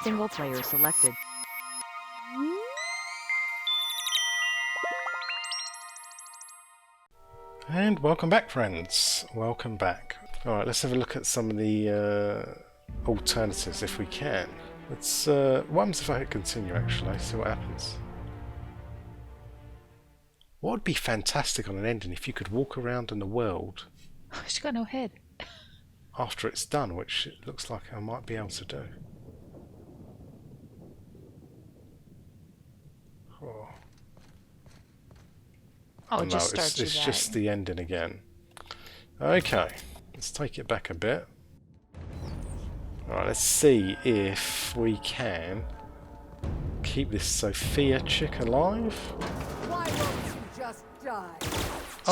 Single player selected. And welcome back, friends. Welcome back. Alright, let's have a look at some of the alternatives if we can. Let's, what happens if I hit continue actually? See what happens. What would be fantastic on an ending if you could walk around in the world She's got no head. after it's done, which it looks like I might be able to do. Oh, Oh, no, it just starts you it's back. just the ending again. Okay, let's take it back a bit. Alright, let's see if we can keep this Sophia chick alive. Why won't you just die?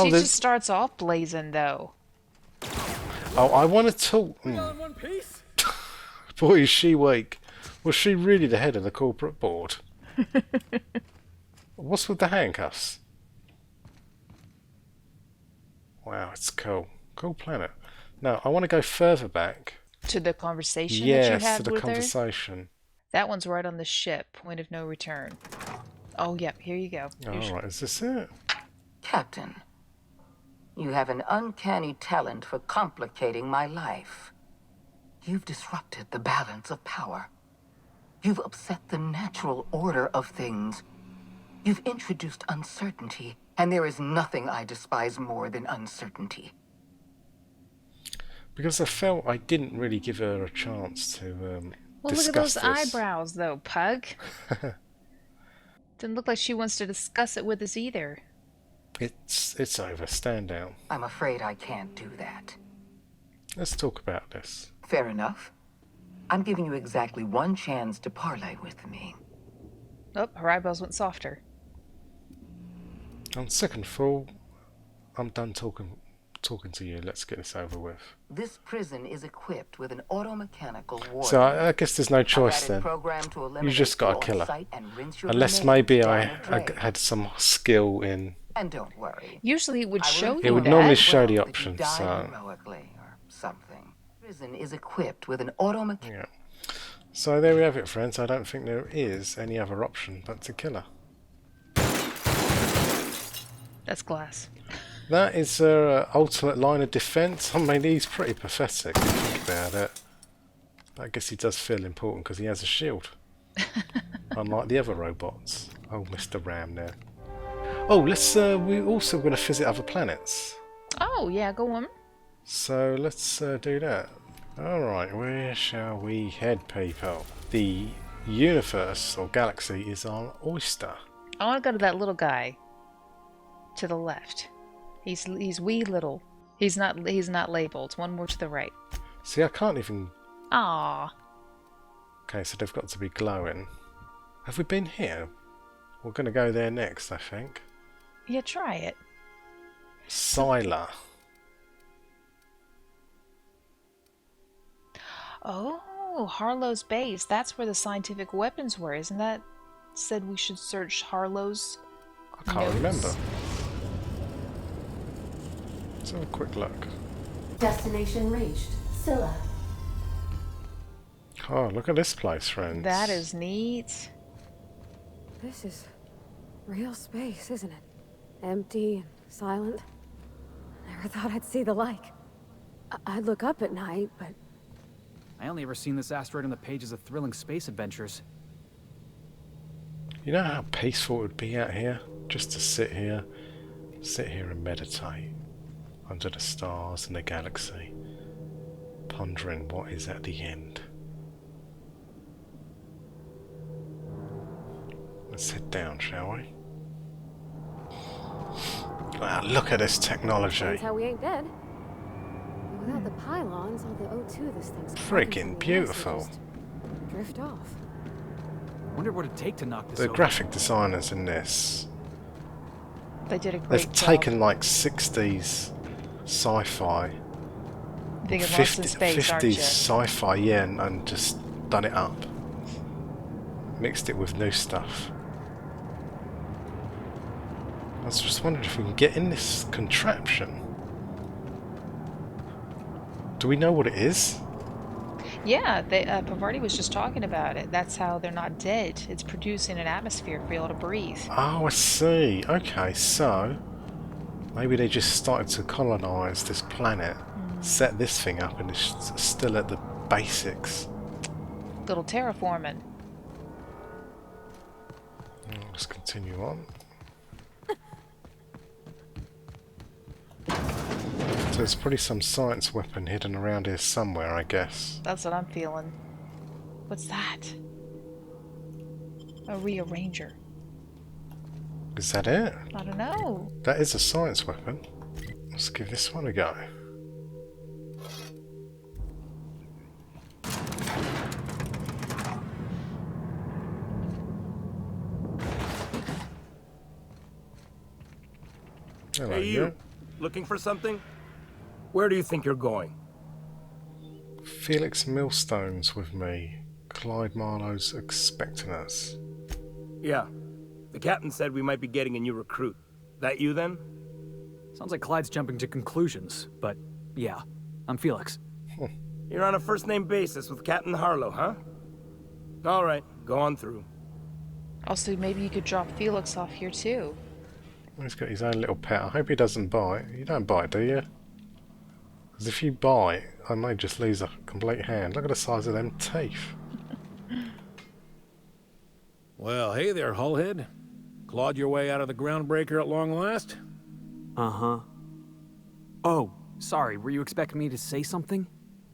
She just starts off blazing, though. Oh, I want to talk. All in one piece? Boy, is she weak. Was she really the head of the corporate board? What's with the handcuffs? Wow, it's cool. Cool planet. Now, I want to go further back. To the conversation that Yes, you had to the with her? conversation. That one's right on the ship. Point of no return. Oh, yep. Here you go. Alright, is this it? Captain, you have an uncanny talent for complicating my life. You've disrupted the balance of power. You've upset the natural order of things. You've introduced uncertainty, and there is nothing I despise more than uncertainty. Because I felt I didn't really give her a chance to Well, look at discuss those this. eyebrows, though, Pug. Didn't look like she wants to discuss it with us either. It's over. Stand down. I'm afraid I can't do that. Let's talk about this. Fair enough. I'm giving you exactly one chance to parley with me. Oh, her eyebrows went softer. On second thought, I'm done talking to you. Let's get this over with. This prison is equipped with an automechanical warden. So I guess there's no choice then. You just got to kill her. Unless maybe I had some skill in. And don't worry. Usually it would show you It would that. normally show the Well, if you option. die So heroically or something. Prison is equipped with an automechanical. yeah. So there we have it, friends. I don't think there is any other option but to kill her. That's glass. That is her ultimate line of defense. I mean, he's pretty pathetic if you think about it. I guess he does feel important because he has a shield. Unlike the other robots. Oh, Mr. Ram there. Oh, let's. We're also going to visit other planets. Oh, yeah, go on. So let's do that. Alright, where shall we head, people? The universe or galaxy is our oyster. I want to go to that little guy. To the left. He's wee little. He's not labeled. One more to the right. See, I can't even... Ah. Okay, so they've got to be glowing. Have we been here? We're going to go there next, I think. Yeah, try it. Scylla. Oh, Harlow's base. That's where the scientific weapons were. Isn't that said we should search Harlow's I can't notes? remember. Let's have a quick look. Destination reached. Scylla. Oh, look at this place, friends. That is neat. This is real space, isn't it? Empty and silent. Never thought I'd see the like. I'd look up at night, but... I only ever seen this asteroid in the pages of thrilling space adventures. You know how peaceful it would be out here? Just to sit here and meditate. Under the stars and the galaxy. Pondering what is at the end. Let's head down, shall we? Wow, look at this technology. That's how we ain't dead. Without the pylons, all the O2 this thing's Freaking beautiful. Drift off. Wonder what it'd take to knock this The over. graphic designers in this, They did a great they've job. taken like 60s sci-fi, Thinking lost in space, aren't 50s you? sci-fi, yeah, and just done it up. Mixed it with new stuff. I was just wondering if we can get in this contraption. Do we know what it is? Yeah, they, Parvati was just talking about it. That's how they're not dead. It's producing an atmosphere for you all to breathe. Oh, I see. Okay, so maybe they just started to colonise this planet, set this thing up, and it's still at the basics. Little terraforming. Let's continue on. So there's probably some science weapon hidden around here somewhere, I guess. That's what I'm feeling. What's that? A rearranger. Is that it? I don't know. That is a science weapon. Let's give this one a go. Hello, Hey, you. Looking for something? Where do you think you're going? Felix Millstone's with me. Clyde Marlowe's expecting us. Yeah. The captain said we might be getting a new recruit. That you, then? Sounds like Clyde's jumping to conclusions, but yeah, I'm Felix. You're on a first-name basis with Captain Harlow, huh? All right, go on through. Also, maybe you could drop Felix off here too. He's got his own little pet. I hope he doesn't bite. You don't bite, do you? Because if you bite, I may just lose a complete hand. Look at the size of them teeth. Well, hey there, Hullhead. Clawed your way out of the groundbreaker at long last? Uh-huh. Oh, sorry, were you expecting me to say something?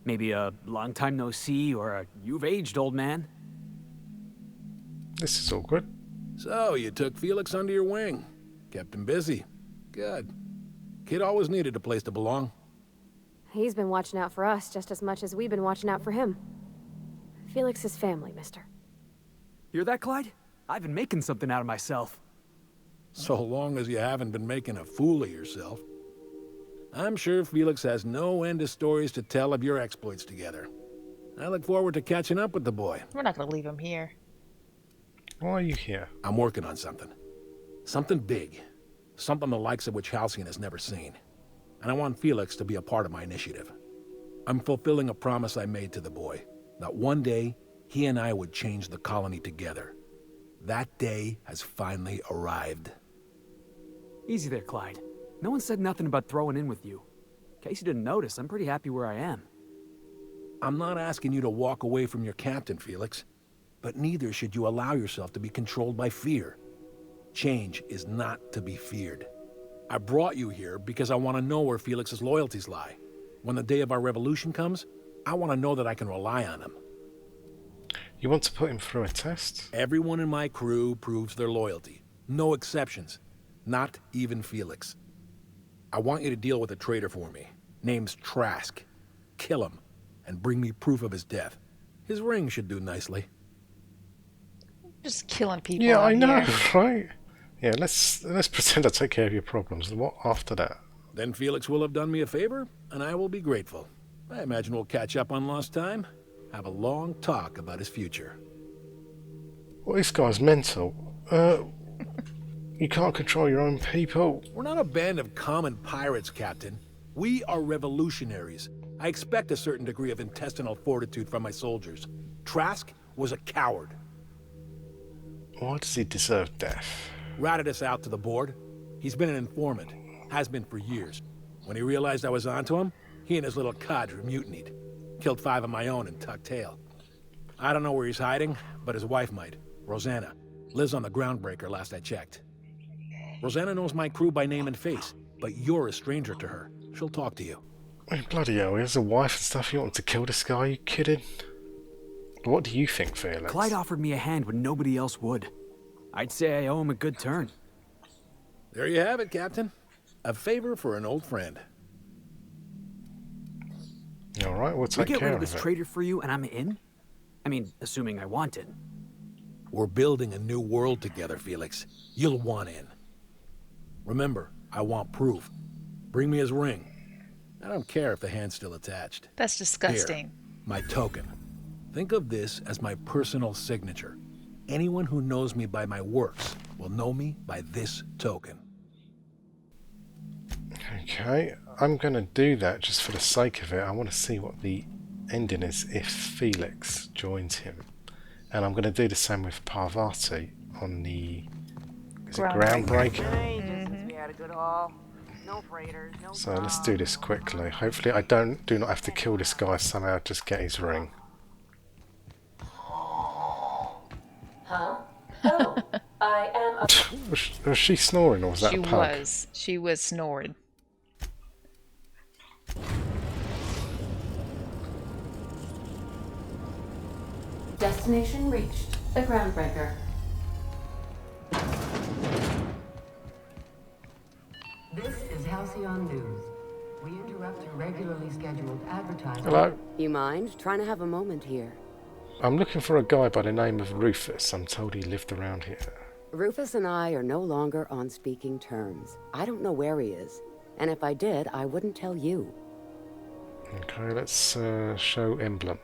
Maybe a long time no see, or a you've aged, old man? This is all good. So, you took Felix under your wing. Kept him busy. Good. Kid always needed a place to belong. He's been watching out for us just as much as we've been watching out for him. Felix is family, mister. Hear that, Clyde? I've been making something out of myself. So long as you haven't been making a fool of yourself. I'm sure Felix has no end of stories to tell of your exploits together. I look forward to catching up with the boy. We're not gonna leave him here. Why are you here? I'm working on something. Something big. Something the likes of which Halcyon has never seen. And I want Felix to be a part of my initiative. I'm fulfilling a promise I made to the boy, that one day he and I would change the colony together. That day has finally arrived. Easy there, Clyde. No one said nothing about throwing in with you. In case you didn't notice, I'm pretty happy where I am. I'm not asking you to walk away from your captain, Felix. But neither should you allow yourself to be controlled by fear. Change is not to be feared. I brought you here because I want to know where Felix's loyalties lie. When the day of our revolution comes, I want to know that I can rely on him. You want to put him through a test? Everyone in my crew proves their loyalty. No exceptions. Not even Felix. I want you to deal with a traitor for me. Name's Trask. Kill him, and bring me proof of his death. His ring should do nicely. Just killing people. Yeah, I know, here. right? Yeah, let's pretend I take care of your problems. What after that? Then Felix will have done me a favor, and I will be grateful. I imagine we'll catch up on lost time, have a long talk about his future. Well, this guy's mental. You can't control your own people. We're not a band of common pirates, Captain. We are revolutionaries. I expect a certain degree of intestinal fortitude from my soldiers. Trask was a coward. Why does he deserve death? Ratted us out to the board. He's been an informant. Has been for years. When he realized I was onto him, he and his little cadre mutinied. Killed 5 of my own and tucked tail. I don't know where he's hiding, but his wife might. Rosanna. Lives on the groundbreaker last I checked. Rosanna knows my crew by name and face, but you're a stranger to her. She'll talk to you. Oh, bloody hell, he has a wife and stuff. You want to kill this guy? Are you kidding? What do you think, Felix? Clyde offered me a hand when nobody else would. I'd say I owe him a good turn. There you have it, Captain. A favor for an old friend. Alright, we'll We take get care rid of of this it. traitor for you and I'm in? I mean, assuming I want it. We're building a new world together, Felix. You'll want in. Remember, I want proof. Bring me his ring. I don't care if the hand's still attached. That's disgusting. Here, my token. Think of this as my personal signature. Anyone who knows me by my works will know me by this token. Okay, I'm going to do that just for the sake of it. I want to see what the ending is if Felix joins him. And I'm going to do the same with Parvati on the groundbreaker. So let's do this quickly. Hopefully I do not have to kill this guy somehow, just get his ring. Huh? Oh, I am a... Was she snoring or was that a pug? She was snoring. Destination reached. The groundbreaker. This is Halcyon News. We interrupt your regularly scheduled advertising. Hello. You mind? Trying to have a moment here. I'm looking for a guy by the name of Rufus. I'm told he lived around here. Rufus and I are no longer on speaking terms. I don't know where he is. And if I did, I wouldn't tell you. Okay, let's show emblem.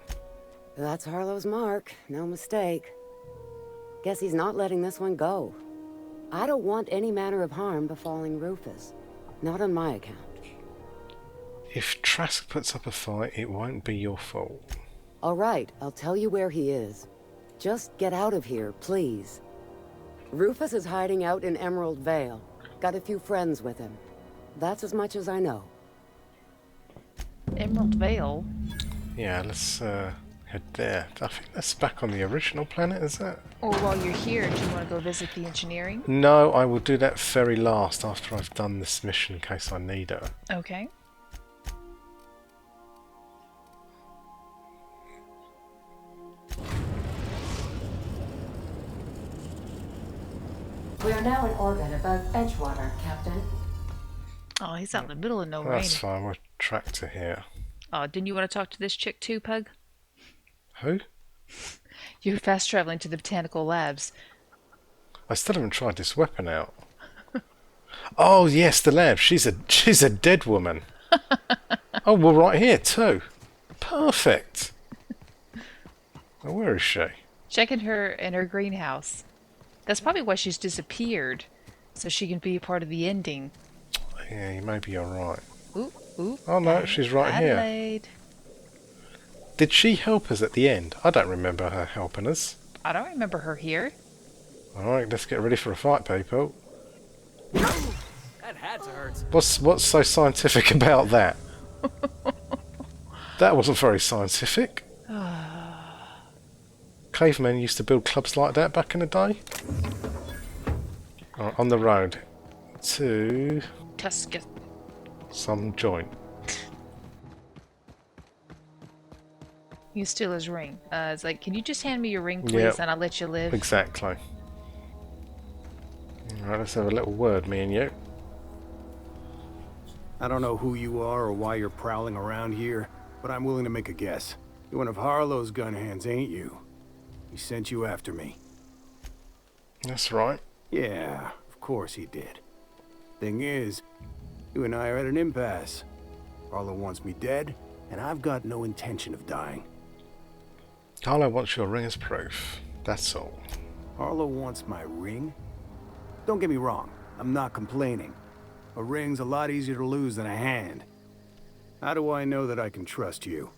That's Harlow's mark. No mistake. Guess he's not letting this one go. I don't want any manner of harm befalling Rufus. Not on my account. If Trask puts up a fight, it won't be your fault. All right, I'll tell you where he is. Just get out of here, please. Rufus is hiding out in Emerald Vale. Got a few friends with him. That's as much as I know. Emerald Vale? Yeah, let's head there. I think that's back on the original planet, is it? Or while you're here, do you want to go visit the engineering? No, I will do that very last after I've done this mission in case I need her. Okay. We are now in orbit above Edgewater, Captain. Oh, he's out in the middle of no rain. That's fine, we'll track to here. Oh, didn't you want to talk to this chick too, Pug? Who? You're fast traveling to the botanical labs. I still haven't tried this weapon out. Oh yes, the lab. She's a dead woman. Oh, well, right here too. Perfect. Well, where is she? Checking her in her greenhouse. That's probably why she's disappeared, so she can be a part of the ending. Yeah, maybe you're right. Ooh, ooh. Oh no, she's right Adelaide. here. Did she help us at the end? I don't remember her helping us. I don't remember her here. Alright, let's get ready for a fight, people. That had to hurt. What's so scientific about that? That wasn't very scientific. Cavemen used to build clubs like that back in the day. Alright, on the road to Tuscus. some joint. You steal his ring. It's like, can you just hand me your ring, please, Yep. and I'll let you live? Exactly. Alright, let's have a little word, me and you. I don't know who you are or why you're prowling around here, but I'm willing to make a guess. You're one of Harlow's gun hands, ain't you? He sent you after me. That's right. Yeah, of course he did. Thing is, you and I are at an impasse. Harlow wants me dead, and I've got no intention of dying. Harlow wants your ring as proof. That's all. Harlow wants my ring? Don't get me wrong, I'm not complaining. A ring's a lot easier to lose than a hand. How do I know that I can trust you?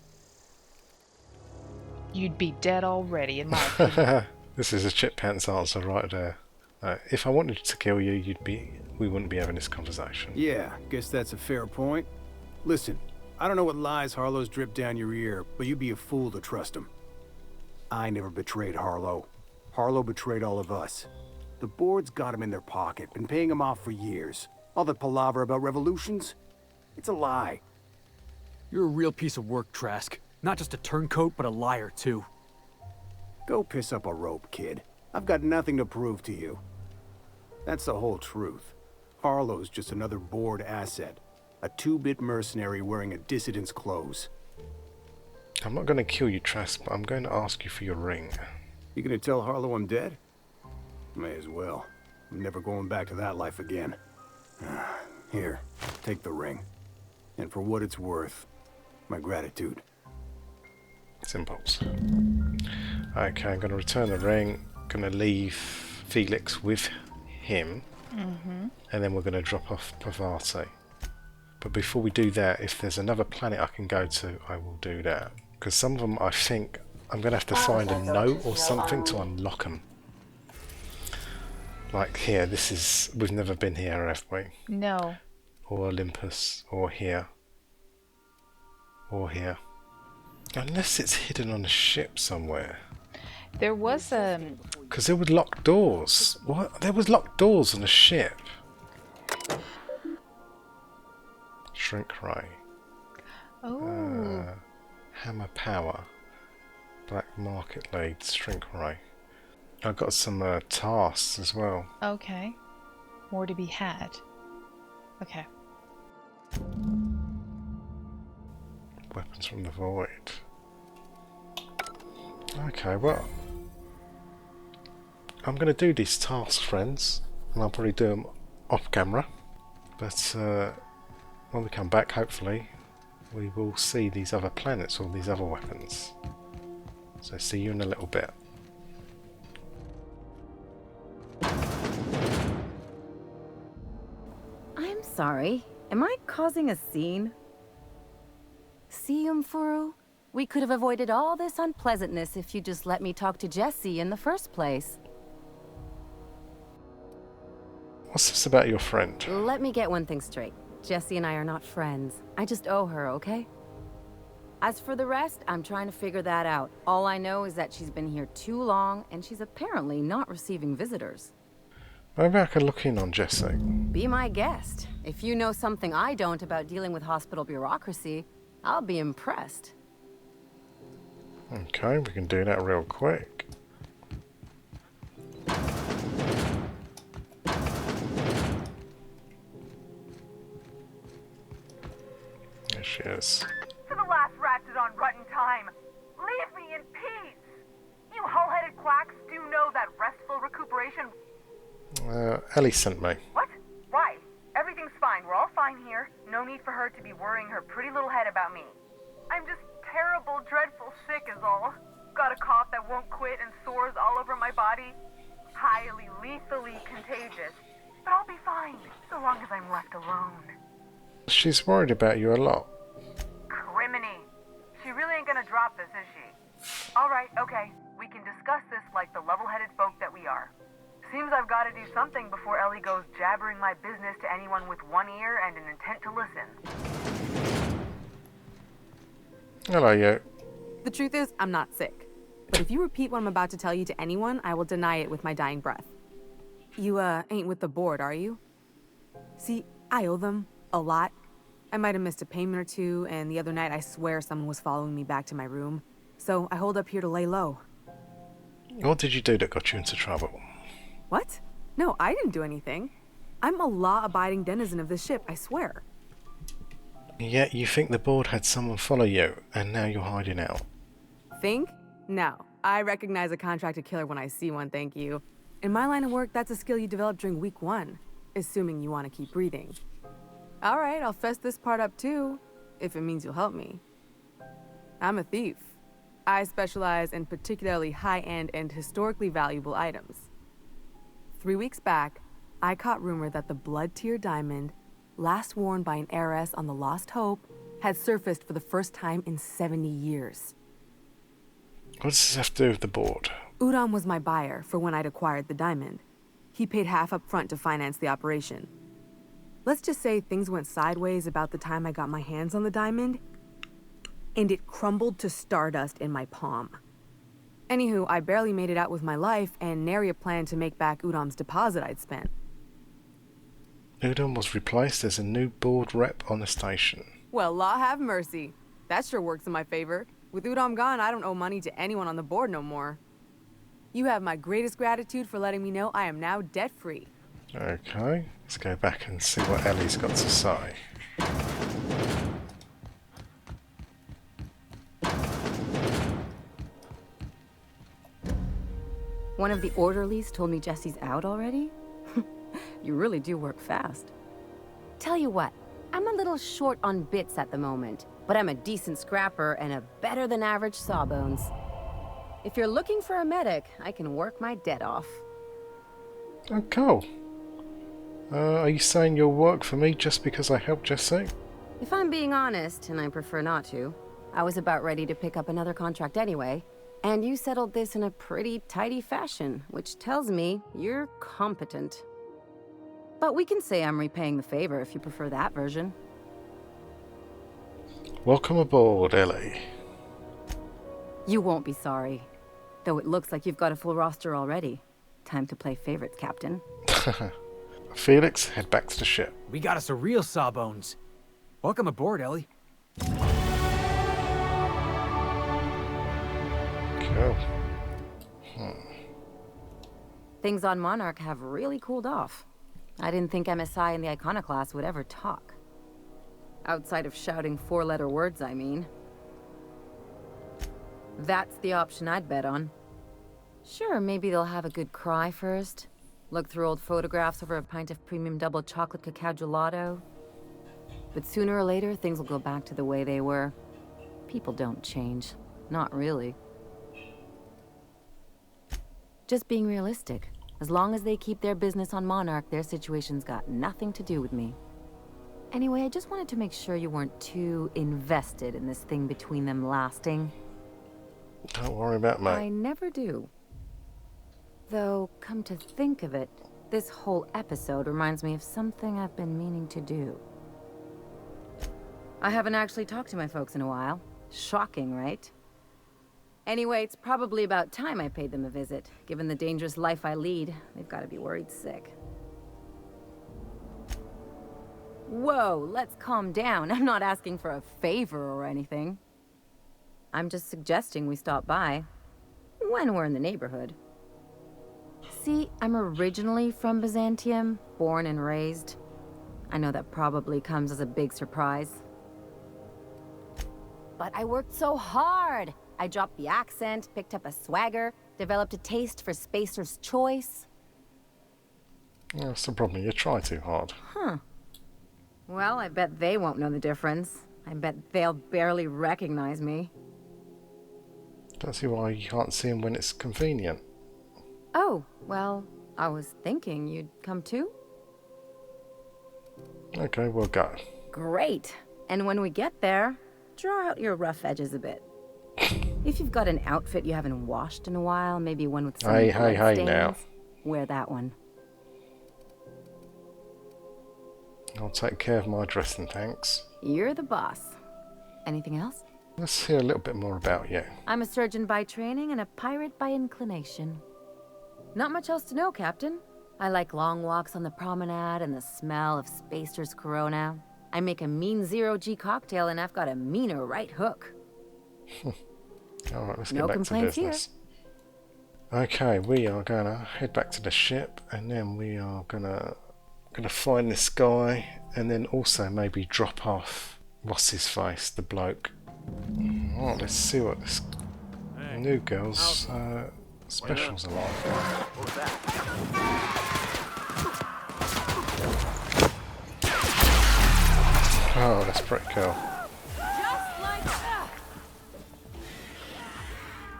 You'd be dead already, in my opinion. This is a chip pants answer right there. If I wanted to kill you, we wouldn't be having this conversation. Yeah, guess that's a fair point. Listen, I don't know what lies Harlow's dripped down your ear, but you'd be a fool to trust him. I never betrayed Harlow. Harlow betrayed all of us. The board's got him in their pocket, been paying him off for years. All that palaver about revolutions? It's a lie. You're a real piece of work, Trask. Not just a turncoat, but a liar, too. Go piss up a rope, kid. I've got nothing to prove to you. That's the whole truth. Harlow's just another board asset. A two-bit mercenary wearing a dissident's clothes. I'm not going to kill you, Trask, but I'm going to ask you for your ring. You gonna tell Harlow I'm dead? May as well. I'm never going back to that life again. Here, take the ring. And for what it's worth, my gratitude. Simples. Okay, I'm going to return the ring. Going to leave Felix with him. And then we're going to drop off Parvati. But before we do that, if there's another planet I can go to, I will do that. Because some of them, I think, I'm going to have to find a note or something to unlock them. Like here, this is... We've never been here, have we? No. Or Olympus, or here. Or here. Unless it's hidden on a ship somewhere. There was a... Because there were locked doors. What? There was locked doors on a ship. Shrink ray. Oh. Hammer power. Black market lead. Shrink ray. I've got some tasks as well. Okay. More to be had. Okay. Weapons from the void. Okay, well, I'm going to do these tasks, friends, and I'll probably do them off camera. But when we come back, hopefully, we will see these other planets or these other weapons. So see you in a little bit. I'm sorry. Am I causing a scene? See, Furu? We could have avoided all this unpleasantness if you just let me talk to Jessie in the first place. What's this about your friend? Let me get one thing straight. Jessie and I are not friends. I just owe her, okay? As for the rest, I'm trying to figure that out. All I know is that she's been here too long, and she's apparently not receiving visitors. Maybe I can look in on Jessie. Be my guest. If you know something I don't about dealing with hospital bureaucracy, I'll be impressed. Okay, we can do that real quick. There she is. To the last ratchet on rotten time. Leave me in peace. You hull-headed quacks do know that restful recuperation... Ellie sent me. What? Why? Everything's fine. We're all fine here. No need for her to be worrying her pretty little head about me. I'm just terrible, dreadful sick is all. Got a cough that won't quit and sores all over my body. Highly, lethally contagious. But I'll be fine, so long as I'm left alone. She's worried about you a lot. Criminy. She really ain't gonna drop this, is she? Alright, okay. We can discuss this like the level-headed folk that we are. Seems I've got to do something before Ellie goes jabbering my business to anyone with one ear and an intent to listen. Hello, you. The truth is, I'm not sick. But if you repeat what I'm about to tell you to anyone, I will deny it with my dying breath. You, ain't with the board, are you? See, I owe them a lot. I might have missed a payment or two, and the other night I swear someone was following me back to my room. So I hold up here to lay low. What did you do that got you into trouble? What? No, I didn't do anything. I'm a law-abiding denizen of this ship, I swear. Yet you think the board had someone follow you, and now you're hiding out. Think? No. I recognize a contracted killer when I see one, thank you. In my line of work, that's a skill you develop during week 1, assuming you want to keep breathing. All right, I'll fess this part up too, if it means you'll help me. I'm a thief. I specialize in particularly high-end and historically valuable items. 3 weeks back, I caught rumor that the blood-tier diamond, last worn by an heiress on the Lost Hope, had surfaced for the first time in 70 years. What does this have to do with the board? Udon was my buyer for when I'd acquired the diamond. He paid half up front to finance the operation. Let's just say things went sideways about the time I got my hands on the diamond, and it crumbled to stardust in my palm. Anywho, I barely made it out with my life, and nary a plan to make back Udom's deposit I'd spent. Udon was replaced as a new board rep on the station. Well, law have mercy. That sure works in my favor. With Udom gone, I don't owe money to anyone on the board no more. You have my greatest gratitude for letting me know I am now debt-free. Okay, let's go back and see what Ellie's got to say. One of the orderlies told me Jessie's out already? You really do work fast. Tell you what, I'm a little short on bits at the moment, but I'm a decent scrapper and a better-than-average sawbones. If you're looking for a medic, I can work my debt off. Oh, cool. Are you saying you'll work for me just because I helped Jessie? If I'm being honest, and I prefer not to, I was about ready to pick up another contract anyway, and you settled this in a pretty tidy fashion, which tells me you're competent. But we can say I'm repaying the favor if you prefer that version. Welcome aboard, Ellie. You won't be sorry. Though it looks like you've got a full roster already. Time to play favorites, Captain. Felix, head back to the ship. We got us a real sawbones. Welcome aboard, Ellie. Cool. Things on Monarch have really cooled off. I didn't think MSI and the Iconoclast would ever talk. Outside of shouting four-letter words, I mean. That's the option I'd bet on. Sure, maybe they'll have a good cry first. Look through old photographs over a pint of premium double chocolate cacao gelato. But sooner or later, things will go back to the way they were. People don't change. Not really. Just being realistic. As long as they keep their business on Monarch, their situation's got nothing to do with me. Anyway, I just wanted to make sure you weren't too invested in this thing between them lasting. Don't worry about me. I never do. Though, come to think of it, this whole episode reminds me of something I've been meaning to do. I haven't actually talked to my folks in a while. Shocking, right? Anyway, it's probably about time I paid them a visit. Given the dangerous life I lead, they've got to be worried sick. Whoa, let's calm down. I'm not asking for a favor or anything. I'm just suggesting we stop by. When we're in the neighborhood. See, I'm originally from Byzantium, born and raised. I know that probably comes as a big surprise. But I worked so hard! I dropped the accent, picked up a swagger, developed a taste for Spacer's choice. Yeah, that's the problem. You try too hard. Huh. Well, I bet they won't know the difference. I bet they'll barely recognize me. Don't see why you can't see him when it's convenient. Oh, well, I was thinking you'd come too? Okay, we'll go. Great. And when we get there, draw out your rough edges a bit. If you've got an outfit you haven't washed in a while, maybe one with some blood stains, now. wear that one. I'll take care of my dressing, thanks. You're the boss. Anything else? Let's hear a little bit more about you. I'm a surgeon by training and a pirate by inclination. Not much else to know, Captain. I like long walks on the promenade and the smell of Spacer's Corona. I make a mean zero-G cocktail and I've got a meaner right hook. Alright, let's No get back to complaints business. Okay, we are gonna head back to the ship and then we are gonna find this guy and then also maybe drop off what's his face, the bloke. Oh, let's see what this new girl's specials are like. Oh, that's pretty cool. Just like that.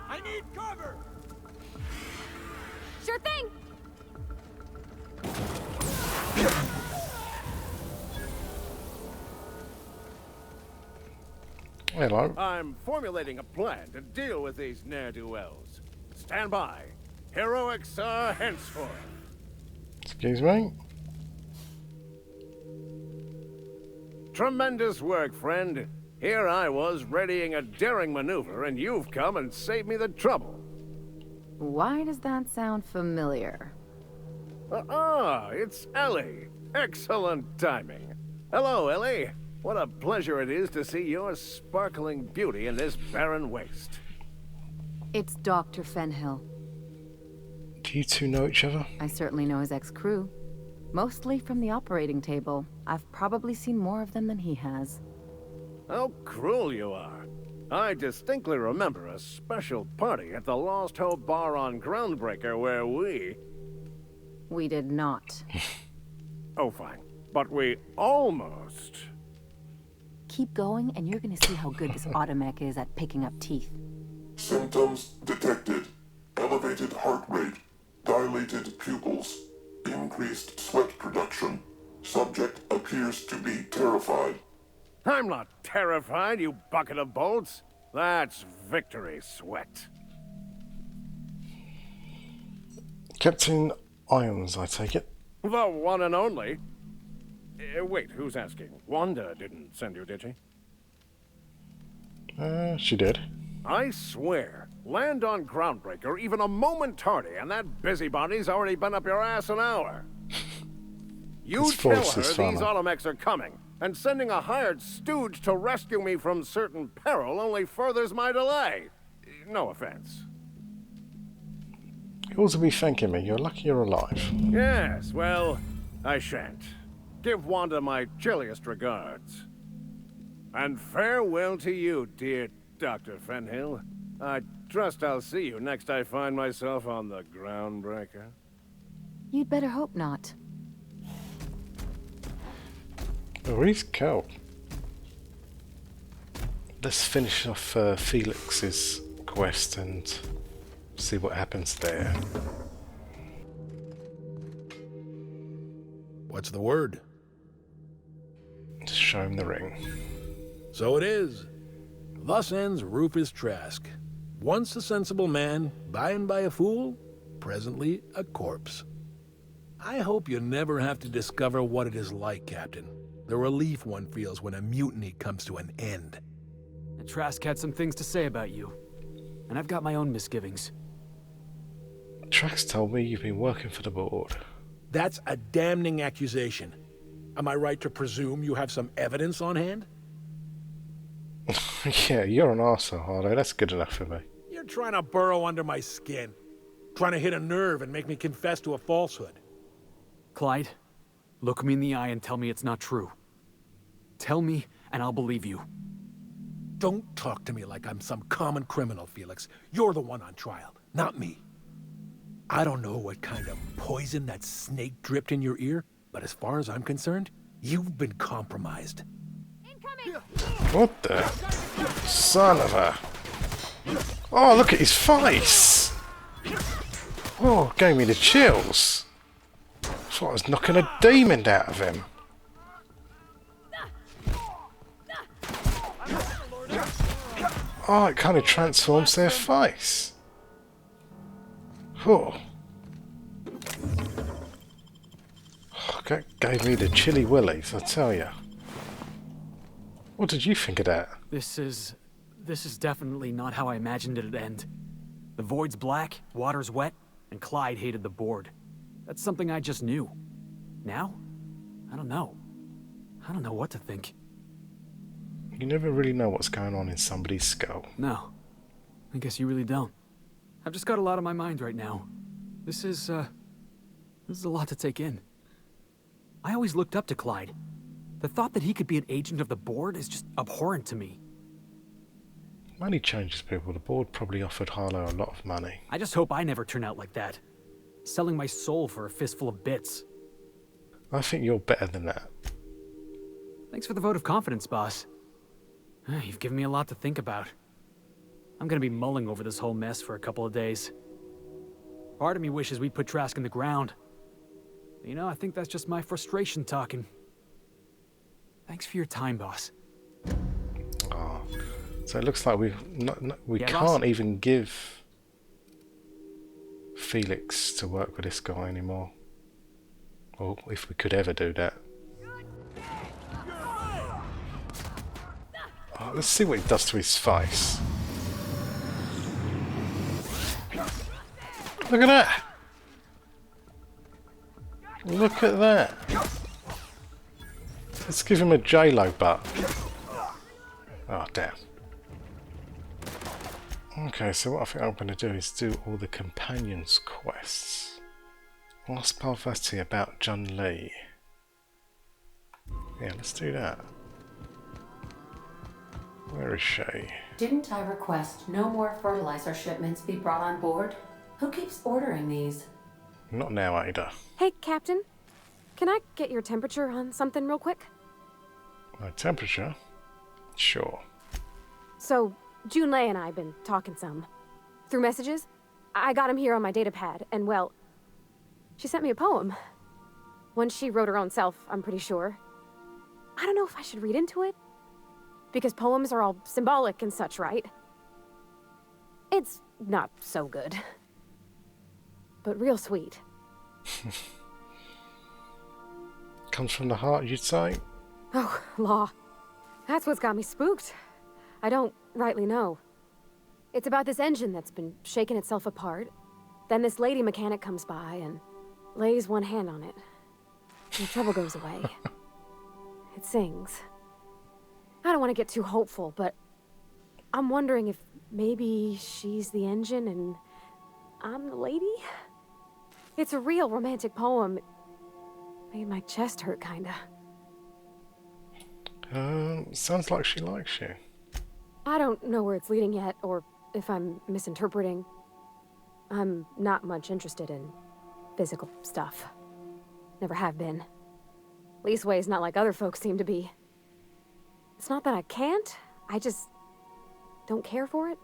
I need cover. Sure thing. Hello. I'm formulating a plan to deal with these ne'er-do-wells. Stand by. Heroics are henceforth. Excuse me? Tremendous work, friend. Here I was readying a daring maneuver, and you've come and saved me the trouble. Why does that sound familiar? It's Ellie. Excellent timing. Hello, Ellie. What a pleasure it is to see your sparkling beauty in this barren waste. It's Dr. Fenhill. Do you two know each other? I certainly know his ex-crew. Mostly from the operating table. I've probably seen more of them than he has. How cruel you are. I distinctly remember a special party at the Lost Hope Bar on Groundbreaker where We did not. Oh, fine. But we almost... Keep going, and you're gonna see how good this automech is at picking up teeth. Symptoms detected. Elevated heart rate, dilated pupils, increased sweat production. Subject appears to be terrified. I'm not terrified, you bucket of bolts. That's victory sweat. Captain Irons, I take it. The one and only. Wait, who's asking? Wanda didn't send you, did she? She did. I swear, land on Groundbreaker even a moment tardy, and that busybody's already been up your ass an hour. You tell her these automechs are coming, and sending a hired stooge to rescue me from certain peril only furthers my delay. No offense. You ought to be thanking me. You're lucky you're alive. Yes, well, I shan't. Give Wanda my chilliest regards. And farewell to you, dear Dr. Fenhill. I trust I'll see you next I find myself on the Groundbreaker. You'd better hope not. Oh, he's cool. Let's finish off Felix's quest and see what happens there. What's the word? Just show him the ring. So it is. Thus ends Rufus Trask. Once a sensible man, by and by a fool, presently a corpse. I hope you never have to discover what it is like, Captain. The relief one feels when a mutiny comes to an end. And Trask had some things to say about you. And I've got my own misgivings. Trask told me you've been working for the board. That's a damning accusation. Am I right to presume you have some evidence on hand? Yeah, you're an arsehole, Harlow. That's good enough for me. You're trying to burrow under my skin. Trying to hit a nerve and make me confess to a falsehood. Clyde, look me in the eye and tell me it's not true. Tell me, and I'll believe you. Don't talk to me like I'm some common criminal, Felix. You're the one on trial, not me. I don't know what kind of poison that snake dripped in your ear, but as far as I'm concerned, you've been compromised. What the? Son of a... Oh, look at his face! Oh, gave me the chills. I thought I was knocking a demon out of him. Oh, it kind of transforms their face. Oh. That gave me the chilly willies, I tell you. What did you think of that? This is definitely not how I imagined it'd end. The void's black, water's wet, and Clyde hated the board. That's something I just knew. Now? I don't know. I don't know what to think. You never really know what's going on in somebody's skull. No. I guess you really don't. I've just got a lot on my mind right now. This is a lot to take in. I always looked up to Clyde. The thought that he could be an agent of the board is just abhorrent to me. Money changes people. The board probably offered Harlow a lot of money. I just hope I never turn out like that. Selling my soul for a fistful of bits. I think you're better than that. Thanks for the vote of confidence, boss. You've given me a lot to think about. I'm gonna be mulling over this whole mess for a couple of days. Part of me wishes we'd put Trask in the ground. But, you know, I think that's just my frustration talking. Thanks for your time, boss. Oh, so it looks like we Yeah, can't boss? even give Felix to work with this guy anymore. Or if we could ever do that. Oh, let's see what he does to his face. Look at that! Look at that! Let's give him a J.Lo butt. Oh, damn. Okay, so what I think I'm going to do is do all the companions' quests. Ask Parvati about John Lee. Yeah, let's do that. Where is she? Didn't I request no more fertilizer shipments be brought on board? Who keeps ordering these? Not now, Ada. Hey, Captain. Can I get your temperature on something real quick? My temperature? Sure. So, Junlei and I have been talking some. Through messages. I got him here on my datapad, and well, she sent me a poem. One she wrote her own self, I'm pretty sure. I don't know if I should read into it. Because poems are all symbolic and such, right? It's not so good. But real sweet. Comes from the heart, you'd say? Oh, law. That's what's got me spooked. I don't rightly know. It's about this engine that's been shaking itself apart. Then this lady mechanic comes by and lays one hand on it. And the trouble goes away. It sings. I don't want to get too hopeful, but I'm wondering if maybe she's the engine and I'm the lady? It's a real romantic poem. Made my chest hurt, kinda. Sounds like she likes you. I don't know where it's leading yet, or if I'm misinterpreting. I'm not much interested in physical stuff. Never have been. Leastways, not like other folks seem to be. It's not that I can't, I just don't care for it.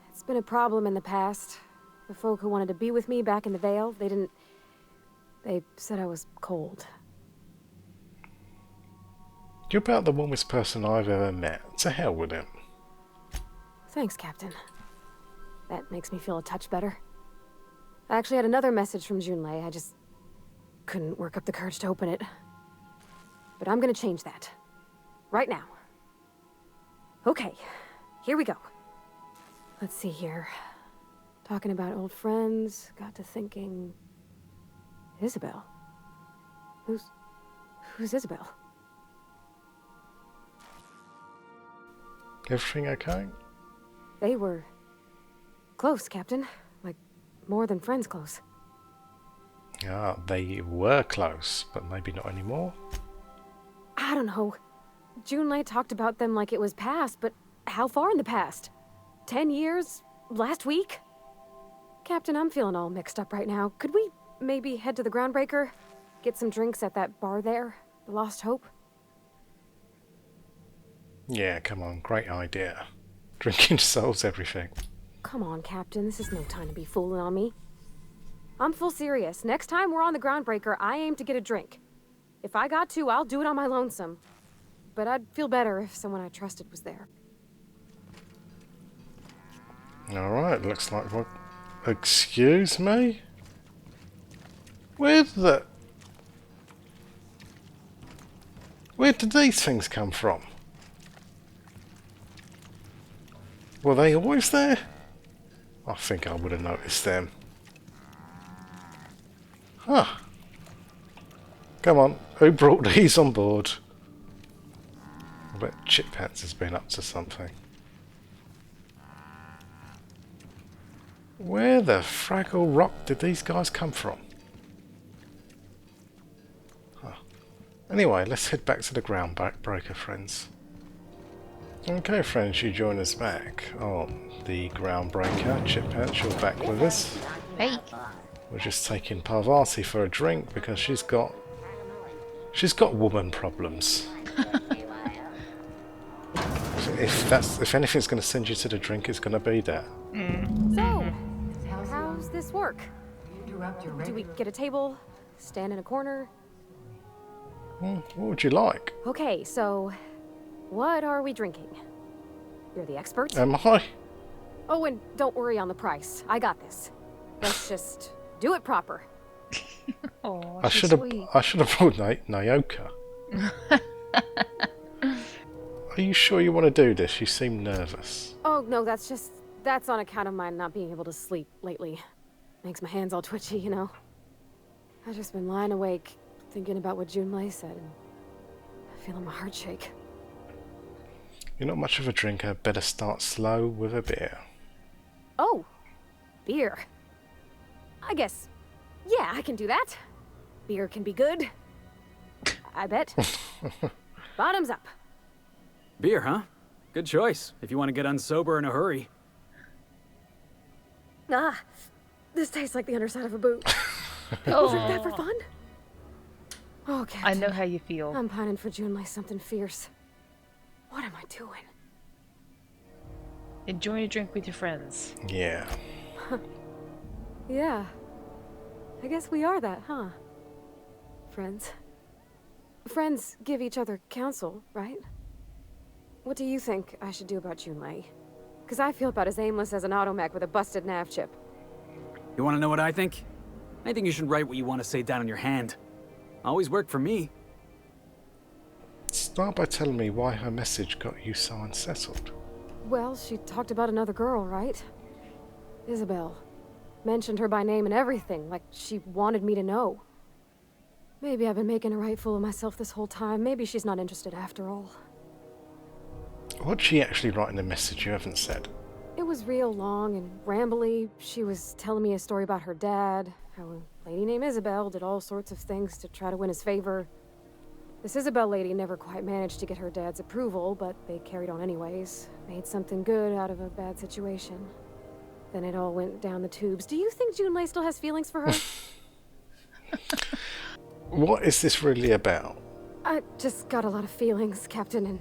It's been a problem in the past. The folk who wanted to be with me back in the Vale, they said I was cold. You're about the warmest person I've ever met. To hell with him. Thanks, Captain. That makes me feel a touch better. I actually had another message from Junlei. I just couldn't work up the courage to open it. But I'm gonna change that. Right now. Okay, here we go. Let's see here. Talking about old friends, got to thinking... Isabel? Who's Isabel? Everything okay? They were... close, Captain. Like, more than friends close. Ah, they were close, but maybe not anymore? I don't know. Junlei talked about them like it was past, but how far in the past? 10 years? Last week? Captain, I'm feeling all mixed up right now. Could we maybe head to the Groundbreaker? Get some drinks at that bar there? The Lost Hope? Yeah, come on, great idea. Drinking solves everything. Come on, Captain, this is no time to be fooling on me. I'm full serious. Next time we're on the Groundbreaker, I aim to get a drink. If I got to, I'll do it on my lonesome. But I'd feel better if someone I trusted was there. Alright, looks like what... Excuse me? Where did these things come from? Were they always there? I think I would have noticed them. Huh. Come on, who brought these on board? I bet Chippants has been up to something. Where the fraggle rock did these guys come from? Huh. Anyway, let's head back to the Groundbreaker, friends. Okay, friends, you join us back on the Groundbreaker. Chippants, you're back with us. Hey. We're just taking Parvati for a drink because she's got woman problems. If anything's going to send you to the drink, it's going to be that. So, how's this work? Do we get a table? Stand in a corner? What would you like? Okay, so what are we drinking? You're the expert? Am I? Oh, and don't worry on the price. I got this. Let's just do it proper. Oh, I should have brought Nyoka. Are you sure you want to do this? You seem nervous. Oh, no, that's on account of my not being able to sleep lately. Makes my hands all twitchy, you know. I've just been lying awake, thinking about what Junlei said, and feeling my heart shake. You're not much of a drinker. Better start slow with a beer. Oh, beer. I guess, yeah, I can do that. Beer can be good. I bet. Bottoms up. Beer, huh? Good choice, if you want to get unsober in a hurry. Ah, this tastes like the underside of a boot. People drink that for fun? Oh, Captain, I know how you feel. I'm pining for Junlei something fierce. What am I doing? Enjoy a drink with your friends. Yeah. Yeah. I guess we are that, huh? Friends. Friends give each other counsel, right? what do you think I should do about Junlei? Because I feel about as aimless as an automech with a busted nav chip. You want to know what I think? I think you should write what you want to say down on your hand. Always worked for me. Start by telling me why her message got you so unsettled. Well, she talked about another girl, right? Isabel. Mentioned her by name and everything, like she wanted me to know. Maybe I've been making a right fool of myself this whole time. Maybe she's not interested after all. What'd she actually write in the message you haven't said? It was real long and rambly. She was telling me a story about her dad, how a lady named Isabel did all sorts of things to try to win his favor. This Isabel lady never quite managed to get her dad's approval, but they carried on anyways. Made something good out of a bad situation. Then it all went down the tubes. Do you think Junlei still has feelings for her? What is this really about? I just got a lot of feelings, Captain, and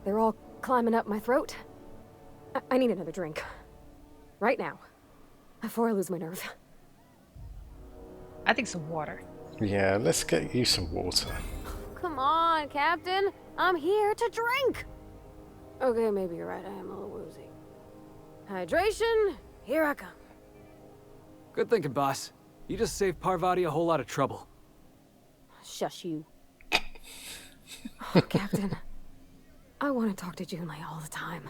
they're all climbing up my throat. I need another drink. Right now. Before I lose my nerve. I think some water. Yeah, let's get you some water. Come on, Captain. I'm here to drink. Okay, maybe you're right. I am a little woozy. Hydration, here I come. Good thinking, boss. You just saved Parvati a whole lot of trouble. Shush you. Oh, Captain. I want to talk to Junlei all the time.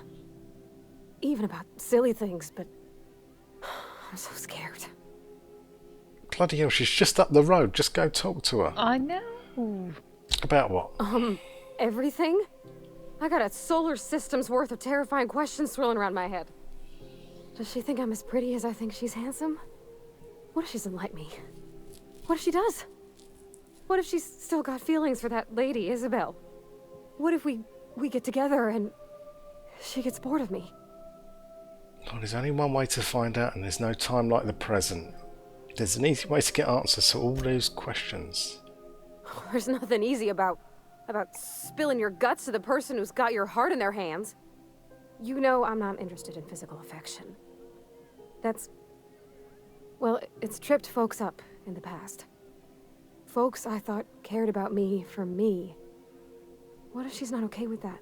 Even about silly things, but I'm so scared. Bloody hell, she's just up the road. Just go talk to her. I know. About what? Everything? I got a solar system's worth of terrifying questions swirling around my head. Does she think I'm as pretty as I think she's handsome? What if she doesn't like me? What if she does? What if she's still got feelings for that lady, Isabel? What if we get together and she gets bored of me? Well, there's only one way to find out, and there's no time like the present. There's an easy way to get answers to all those questions. There's nothing easy about spilling your guts to the person who's got your heart in their hands. You know I'm not interested in physical affection. Well, it's tripped folks up in the past. Folks I thought cared about me for me. What if she's not okay with that?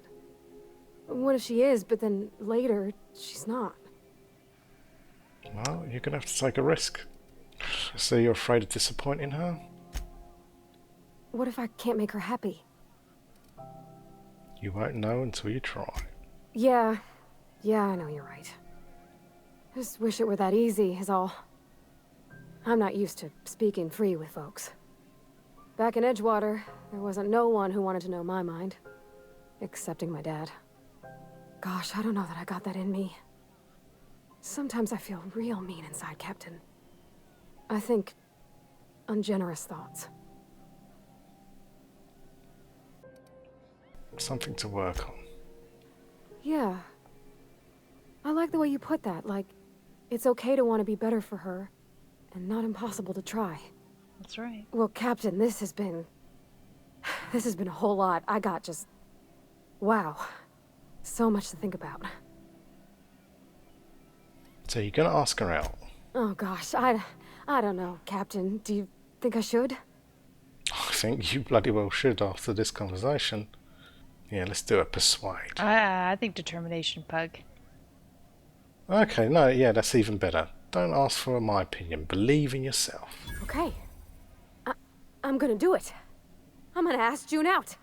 What if she is, but then later, she's not? Well, you're going to have to take a risk. So you're afraid of disappointing her? What if I can't make her happy? You won't know until you try. Yeah, I know you're right. I just wish it were that easy, is all. I'm not used to speaking free with folks. Back in Edgewater, there wasn't no one who wanted to know my mind. Excepting my dad. Gosh, I don't know that I got that in me. Sometimes I feel real mean inside, Captain. I think ungenerous thoughts. Something to work on. Yeah. I like the way you put that, like, it's okay to want to be better for her, and not impossible to try. That's right. Well, Captain, this has been a whole lot. I got just... wow. So much to think about. So you're going to ask her out? Oh gosh, I don't know, Captain. Do you think I should? I think you bloody well should after this conversation. Yeah, let's do a persuade. I think determination, Pug. Okay, no, yeah, that's even better. Don't ask for my opinion. Believe in yourself. Okay. I'm gonna do it. I'm gonna ask June out.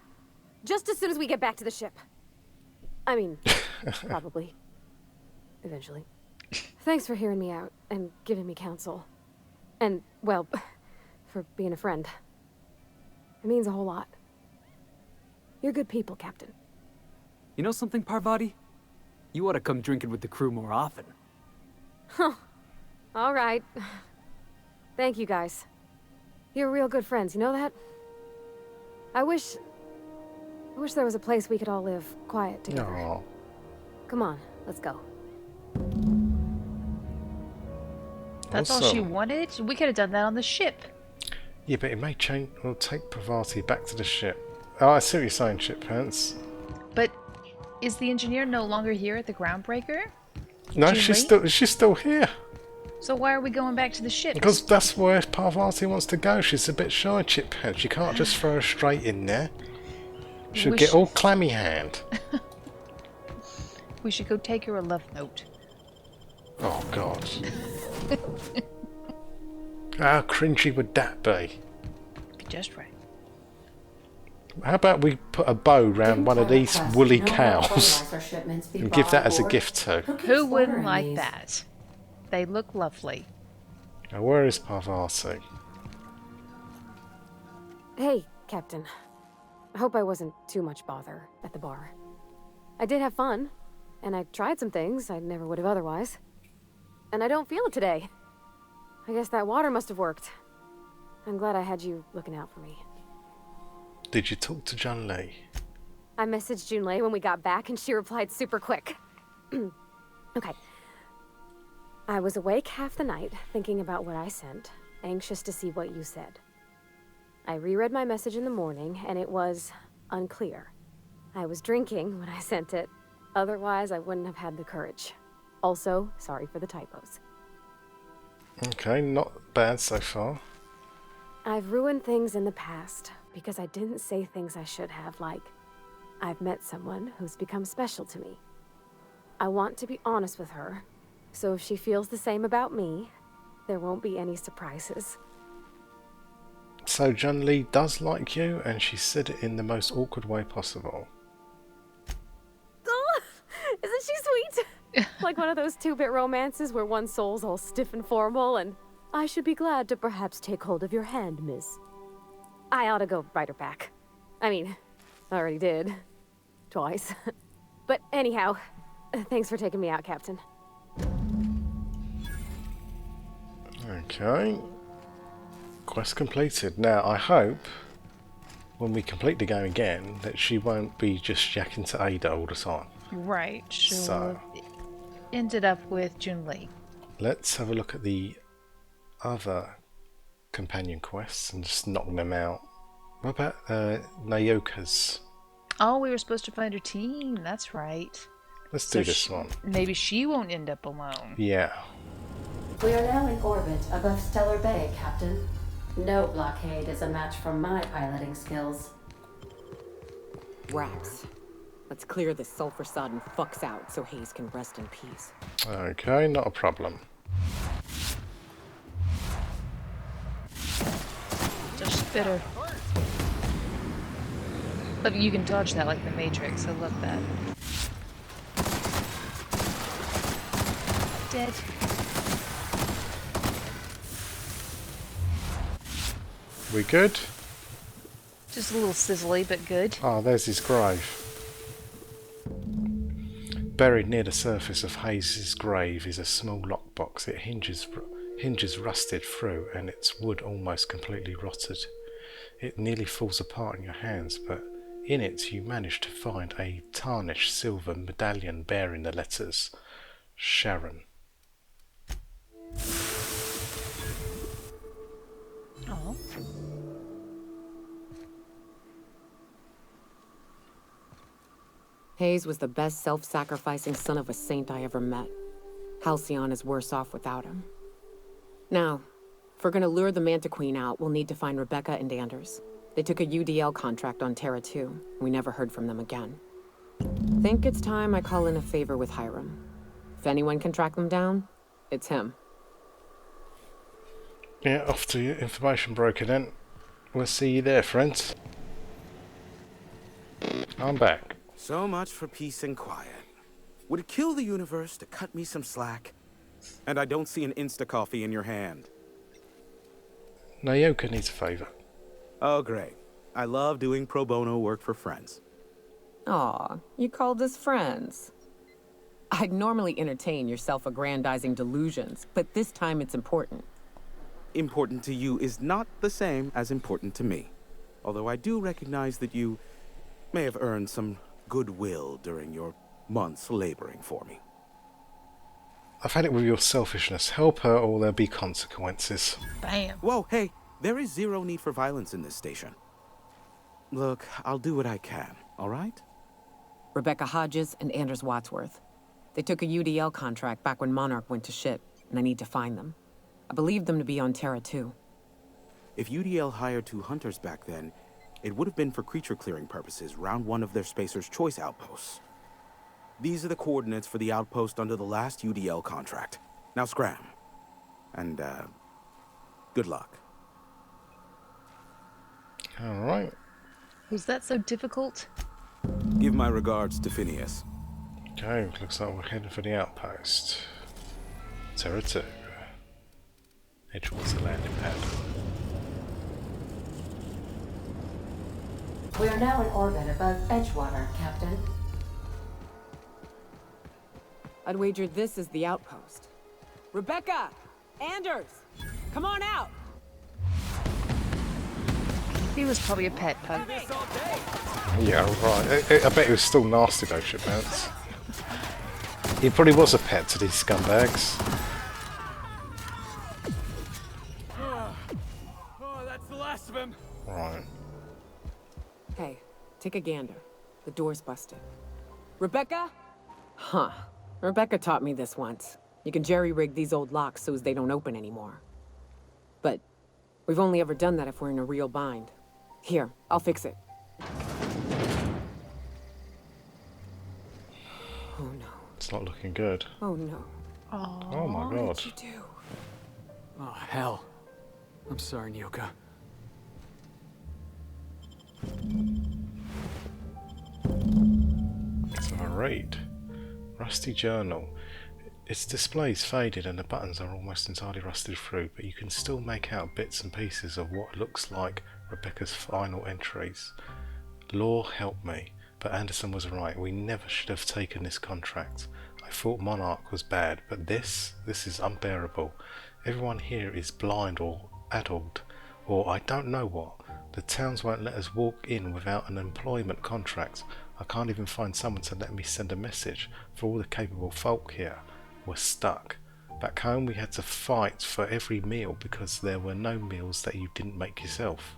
Just as soon as we get back to the ship. I mean, probably. Eventually. Thanks for hearing me out and giving me counsel. And, well, for being a friend. It means a whole lot. You're good people, Captain. You know something, Parvati? You ought to come drinking with the crew more often. Huh. All right. Thank you, guys. You're real good friends, you know that? I wish there was a place we could all live quiet together. Aww. Come on, let's go. That's all she wanted? We could have done that on the ship. Yeah, but it may change. We'll take Parvati back to the ship. Oh, I see what you're saying, chippants. But is the engineer no longer here at the groundbreaker? No, she's still here. So why are we going back to the ship? Because that's where Parvati wants to go. She's a bit shy, chippants. You can't just throw her straight in there. She'll get all clammy hand. We should go take her a love note. Oh, God. How cringy would that be? Just right. How about we put a bow round one of these woolly cows and give that as a gift to? Who wouldn't like that? They look lovely. Now, where is Parvati? Hey, Captain. I hope I wasn't too much bother at the bar. I did have fun, and I tried some things I never would have otherwise. And I don't feel it today. I guess that water must have worked. I'm glad I had you looking out for me. Did you talk to J.Lo? I messaged Junlei when we got back, and she replied super quick. Okay. I was awake half the night, thinking about what I sent, anxious to see what you said. I reread my message in the morning, and it was unclear. I was drinking when I sent it. Otherwise, I wouldn't have had the courage. Also, sorry for the typos. Okay, not bad so far. I've ruined things in the past because I didn't say things I should have, like, I've met someone who's become special to me. I want to be honest with her, so if she feels the same about me, there won't be any surprises. So J.Lo does like you, and she said it in the most awkward way possible. Oh, isn't she sweet? Like one of those two-bit romances where one soul's all stiff and formal, and I should be glad to perhaps take hold of your hand, miss. I ought to go write her back. I mean, I already did. Twice. But anyhow, thanks for taking me out, Captain. Okay. Quest completed. Now, I hope, when we complete the game again, that she won't be just yakking to Ada all the time. Right. She'll So, ended up with Junlei. let's have a look at the other companion quests and just knock them out. What about Nyoka's? Oh, we were supposed to find her team. That's right. Let's do this one. Maybe she won't end up alone. Yeah. We are now in orbit above Stellar Bay, Captain. No blockade is a match for my piloting skills. Raps. Let's clear this sulfur-sodden fucks out so Hayes can rest in peace. Okay, not a problem. Just spit her. But you can dodge that like the Matrix. I love that. Dead. We good? Just a little sizzly, but good. Oh, there's his grave. Buried near the surface of Hayes' grave is a small lockbox. It hinges rusted through, and its wood almost completely rotted. It nearly falls apart in your hands, but in it you manage to find a tarnished silver medallion bearing the letters Sharon. Oh. Hayes was the best self-sacrificing son of a saint I ever met. Halcyon is worse off without him. Now, if we're gonna lure the Manta Queen out, we'll need to find Rebecca and Anders. They took a UDL contract on Terra 2. We never heard from them again. Think it's time I call in a favor with Hiram. If anyone can track them down, it's him. Yeah, off to your information broker then. We'll see you there, friends. I'm back. So much for peace and quiet. Would it kill the universe to cut me some slack? And I don't see an Insta-coffee in your hand. Nyoka needs a favour. Oh, great. I love doing pro bono work for friends. Aw, you called us friends. I'd normally entertain your self-aggrandizing delusions, but this time it's important. Important to you is not the same as important to me. Although I do recognize that you may have earned some goodwill during your months laboring for me. I've had it with your selfishness. Help her or there'll be consequences. Bam. Whoa, hey, there is zero need for violence in this station. Look, I'll do what I can, all right? Rebecca Hodges and Anders Wadsworth. They took a UDL contract back when Monarch went to shit, and I need to find them. I believe them to be on Terra 2. If UDL hired 2 hunters back then, it would have been for creature clearing purposes round one of their Spacer's Choice outposts. These are the coordinates for the outpost under the last UDL contract. Now scram. And, good luck. Alright. Was that so difficult? Give my regards to Phineas. Okay, looks like we're heading for the outpost. Terra 2. Head towards the landing pad. We are now in orbit above Edgewater, Captain. I'd wager this is the outpost. Rebecca! Anders! Come on out! He was probably a pet pug. Yeah, right. I bet he was still nasty though, chippants. He probably was a pet to these scumbags. Oh, that's the last of him. Right. Hey, take a gander. The door's busted. Rebecca? Huh. Rebecca taught me this once. You can jerry-rig these old locks so as they don't open anymore. But we've only ever done that if we're in a real bind. Here, I'll fix it. Oh no. It's not looking good. Oh no. Oh my god. What did you do? Oh, hell. I'm sorry, Nyoka. So I read. Rusty journal. Its display's faded and the buttons are almost entirely rusted through, but you can still make out bits and pieces of what looks like Rebecca's final entries. Law help me, but Anderson was right. We never should have taken this contract. I thought Monarch was bad, but this is unbearable. Everyone here is blind or addled, or I don't know what. The towns won't let us walk in without an employment contract. I can't even find someone to let me send a message. For all the capable folk here, we're stuck. Back home we had to fight for every meal because there were no meals that you didn't make yourself.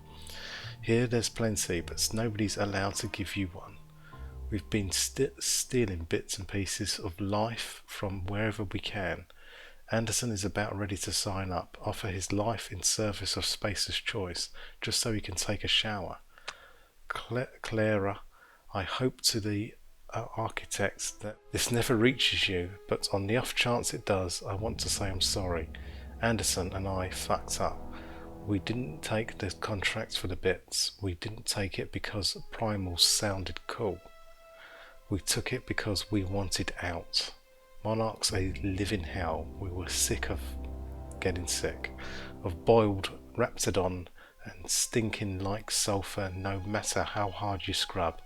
Here there's plenty, but nobody's allowed to give you one. We've been stealing bits and pieces of life from wherever we can. Anderson is about ready to sign up, offer his life in service of Spacer's choice, just so he can take a shower. Clara, I hope to the architects that this never reaches you, but on the off chance it does, I want to say I'm sorry. Anderson and I fucked up. We didn't take the contract for the bits. We didn't take it because Primals sounded cool. We took it because we wanted out. Monarch's a living hell. We were sick of getting sick, of boiled Raptidon and stinking like sulphur no matter how hard you scrub,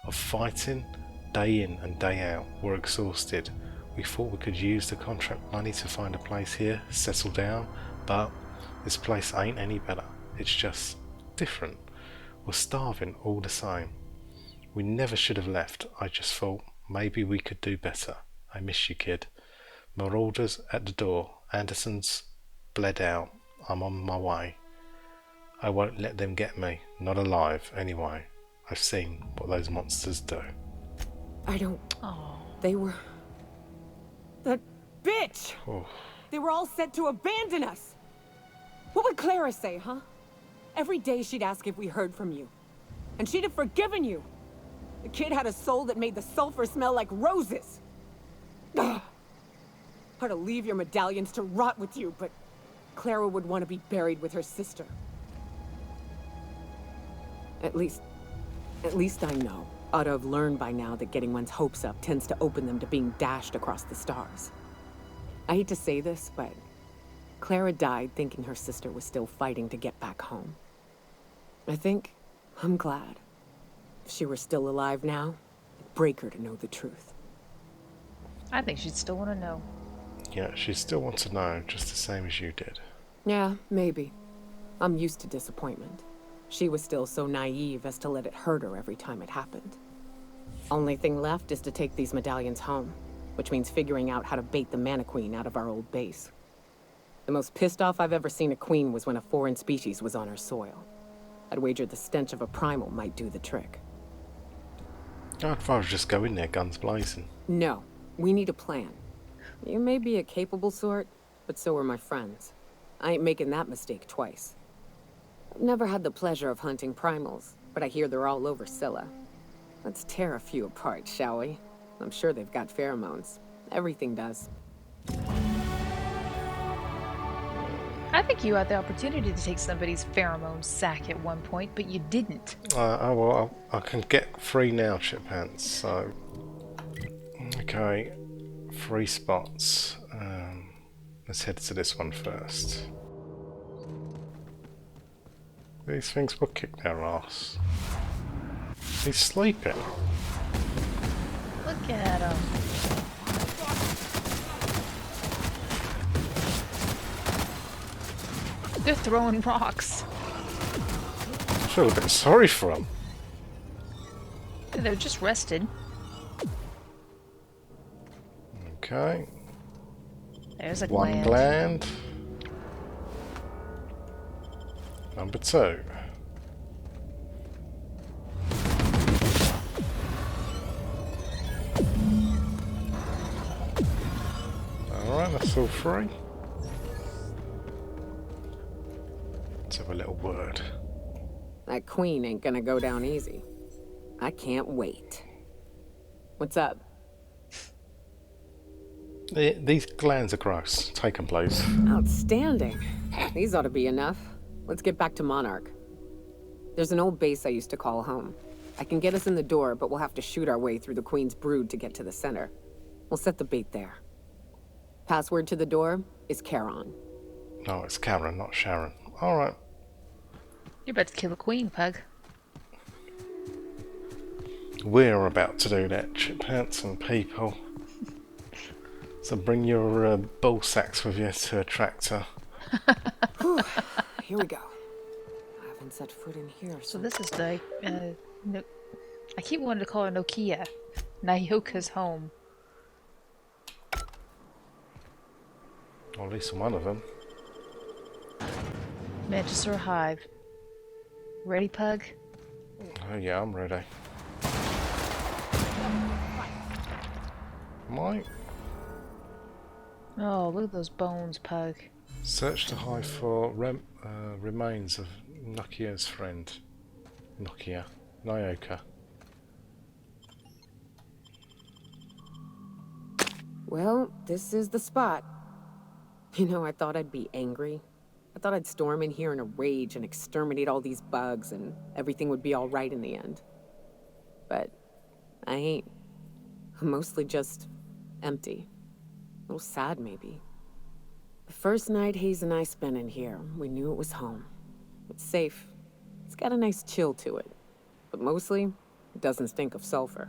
of fighting day in and day out. We're exhausted. We thought we could use the contract money to find a place here, settle down, but this place ain't any better. It's just different. We're starving all the same. We never should have left. I just thought maybe we could do better. I miss you, kid. Marauders at the door. Anderson's bled out. I'm on my way. I won't let them get me. Not alive, anyway. I've seen what those monsters do. I don't... Oh. They were... That bitch! Oh. They were all set to abandon us! What would Clara say, huh? Every day she'd ask if we heard from you. And she'd have forgiven you. The kid had a soul that made the sulfur smell like roses. Ugh. Hard to leave your medallions to rot with you, but Clara would want to be buried with her sister. At least I know. Ought to have learned by now that getting one's hopes up tends to open them to being dashed across the stars. I hate to say this, but Clara died thinking her sister was still fighting to get back home. I'm glad. If she were still alive now, it'd break her to know the truth. I think she'd still want to know. Yeah, she still wants to know, just the same as you did. Yeah, maybe. I'm used to disappointment. She was still so naive as to let it hurt her every time it happened. Only thing left is to take these medallions home, which means figuring out how to bait the Mana Queen out of our old base. The most pissed off I've ever seen a queen was when a foreign species was on her soil. I'd wager the stench of a primal might do the trick. I'd rather just go in there guns blazing. No, we need a plan. You may be a capable sort, but so are my friends. I ain't making that mistake twice. I've never had the pleasure of hunting primals, but I hear they're all over Scylla. Let's tear a few apart, shall we? I'm sure they've got pheromones. Everything does. I think you had the opportunity to take somebody's pheromone sack at one point, but you didn't. Oh well, I can get free now, chippants. So, okay, 3 spots. Let's head to this one first. These things will kick their ass. He's sleeping. Look at him. They're throwing rocks. I feel a bit sorry for him. They're just rested. Okay. There's a One gland. gland. Number 2. Alright, that's all 3. Let's have a little word. That queen ain't gonna go down easy. I can't wait. What's up? These glands are gross. Take them, please. Outstanding. These ought to be enough. Let's get back to Monarch. There's an old base I used to call home. I can get us in the door, but we'll have to shoot our way through the Queen's brood to get to the center. We'll set the bait there. Password to the door is Charon. No, it's Karen, not Sharon. Alright. You're about to kill a queen, Pug. We're about to do that, chippants and people. So bring your ball sacks with you to a tractor. Here we go. I haven't set foot in here. So this is the, I keep wanting to call her Nokia. Nyoka's home. Or at least one of them. Manchester Hive. Ready, Pug? Oh yeah, I'm ready. Mike? Oh, look at those bones, Pug. Search the hive for remains of Nokia's friend. Nyoka. Well, this is the spot. You know, I thought I'd be angry. I thought I'd storm in here in a rage and exterminate all these bugs and everything would be all right in the end. But I ain't. I'm mostly just empty. A little sad, maybe. The first night Hayes and I spent in here, we knew it was home. It's safe. It's got a nice chill to it. But mostly, it doesn't stink of sulfur.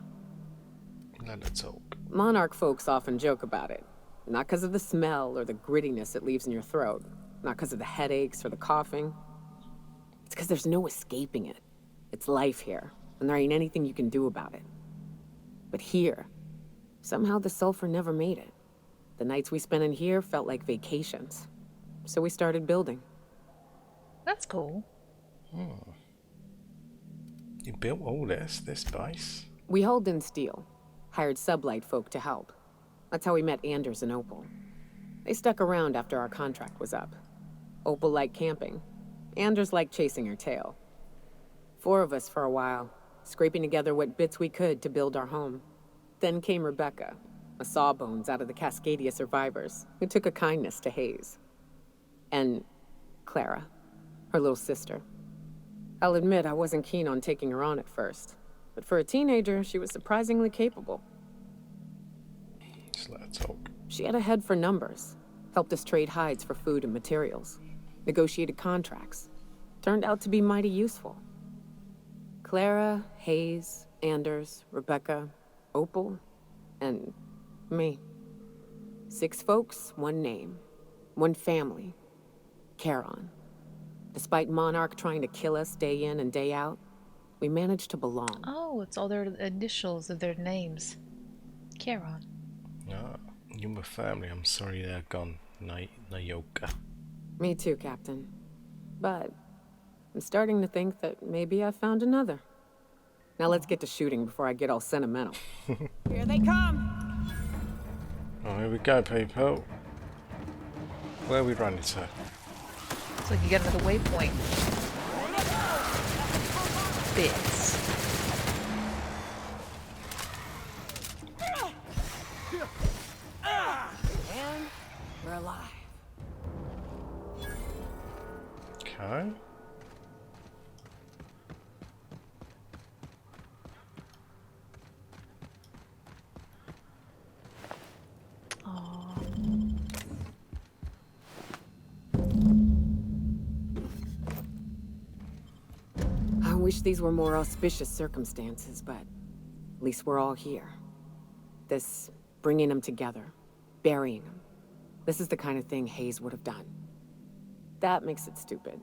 Let it talk. Monarch folks often joke about it. Not because of the smell or the grittiness it leaves in your throat. Not because of the headaches or the coughing. It's because there's no escaping it. It's life here, and there ain't anything you can do about it. But here, somehow the sulfur never made it. The nights we spent in here felt like vacations. So we started building. That's cool. You built all this base? We hauled in steel. Hired sublight folk to help. That's how we met Anders and Opal. They stuck around after our contract was up. Opal liked camping. Anders liked chasing her tail. 4 of us for a while, scraping together what bits we could to build our home. Then came Rebecca, a sawbones out of the Cascadia survivors, who took a kindness to Hayes. And Clara, her little sister. I'll admit I wasn't keen on taking her on at first, but for a teenager, she was surprisingly capable. Just let her talk. She had a head for numbers, helped us trade hides for food and materials, negotiated contracts. Turned out to be mighty useful. Clara, Hayes, Anders, Rebecca, Opal, and me. 6 folks, 1 name, 1 family. Charon. Despite Monarch trying to kill us day in and day out, we managed to belong. Oh, it's all their initials of their names. Charon. You and my family, I'm sorry they're gone, Nyoka. Me too, Captain. But I'm starting to think that maybe I found another. Now let's get to shooting before I get all sentimental. Here they come! Oh, here we go, people. Where are we running to? It's like you got another waypoint. Bits. Okay. I wish these were more auspicious circumstances, but at least we're all here. This bringing them together, burying them. This is the kind of thing Hayes would have done. That makes it stupid.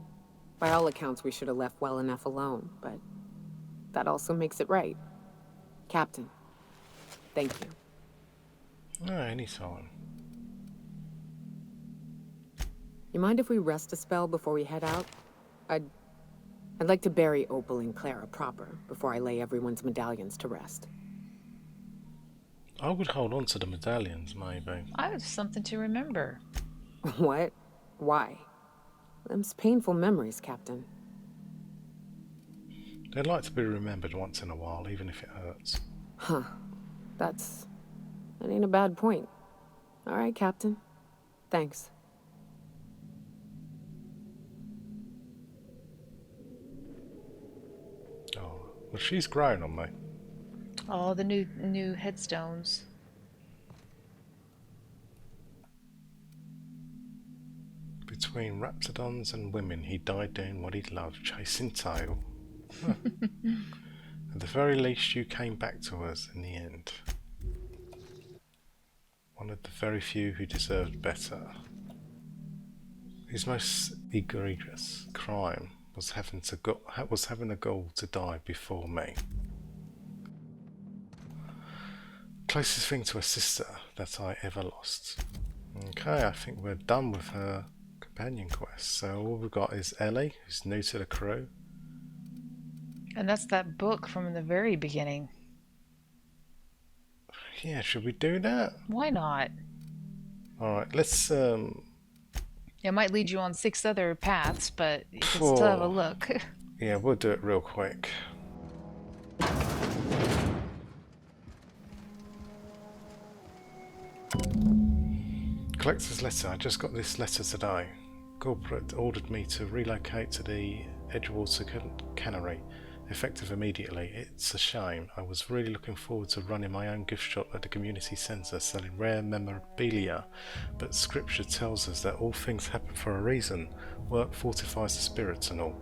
By all accounts, we should have left well enough alone, but that also makes it right. Captain, thank you. No, anytime. You mind if we rest a spell before we head out? I'd like to bury Opal and Clara proper before I lay everyone's medallions to rest. I would hold on to the medallions, maybe. I have something to remember. What? Why? Them's painful memories, Captain. They'd like to be remembered once in a while, even if it hurts. Huh. That ain't a bad point. All right, Captain. Thanks. Oh, well, she's grown on me. Oh, the new headstones. Between raptidons and women, he died doing what he loved, chasing tail. At the very least, you came back to us in the end. One of the very few who deserved better. His most egregious crime was having a goal to die before me. Closest thing to a sister that I ever lost. Okay, I think we're done with her companion quest. So all we've got is Ellie, who's new to the crew. And that's that book from the very beginning. Yeah, should we do that? Why not? Alright, let's It might lead you on 6 other paths, but you can still have a look. Yeah, we'll do it real quick. Collector's letter. I just got this letter today. Corporate ordered me to relocate to the Edgewater Cannery, effective immediately. It's a shame. I was really looking forward to running my own gift shop at the community centre selling rare memorabilia, but scripture tells us that all things happen for a reason. Work fortifies the spirits and all.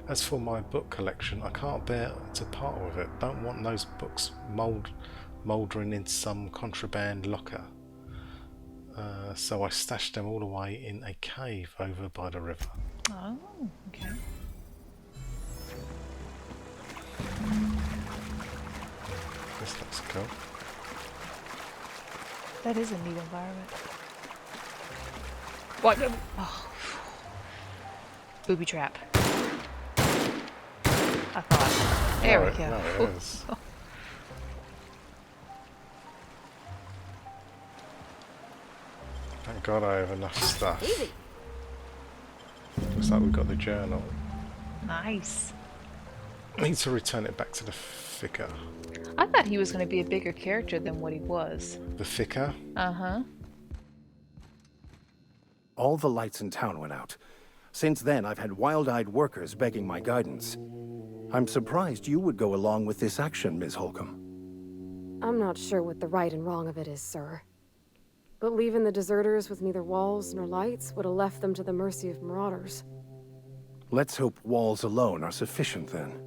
As for my book collection, I can't bear to part with it. Don't want those books mouldering in some contraband locker. So I stashed them all away in a cave over by the river. Oh, okay. This looks cool. That is a neat environment. What? Oh. Booby trap. I thought. There we go. No, it is. Thank God I have enough stuff. Easy. Looks like we've got the journal. Nice. I need to return it back to the Vicar. I thought he was going to be a bigger character than what he was. The Vicar? Uh-huh. All the lights in town went out. Since then, I've had wild-eyed workers begging my guidance. I'm surprised you would go along with this action, Ms. Holcomb. I'm not sure what the right and wrong of it is, sir. But leaving the deserters with neither walls nor lights would have left them to the mercy of marauders. Let's hope walls alone are sufficient, then.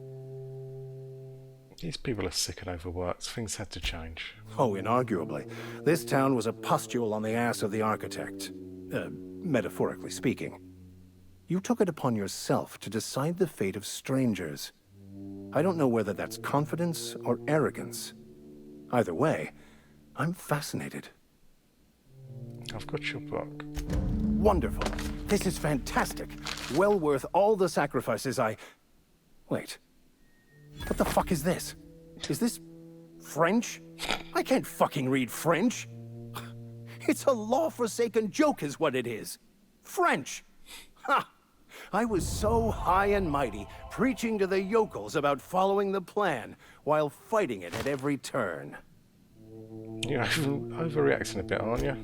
These people are sick and overworked. Things had to change. Oh, inarguably. This town was a pustule on the ass of the architect. Metaphorically speaking. You took it upon yourself to decide the fate of strangers. I don't know whether that's confidence or arrogance. Either way, I'm fascinated. I've got your book. Wonderful. This is fantastic. Well worth all the sacrifices I... Wait. What the fuck is this? Is this French? I can't fucking read French. It's a law-forsaken joke is what it is. French. Ha! I was so high and mighty, preaching to the yokels about following the plan, while fighting it at every turn. You're overreacting a bit, aren't you?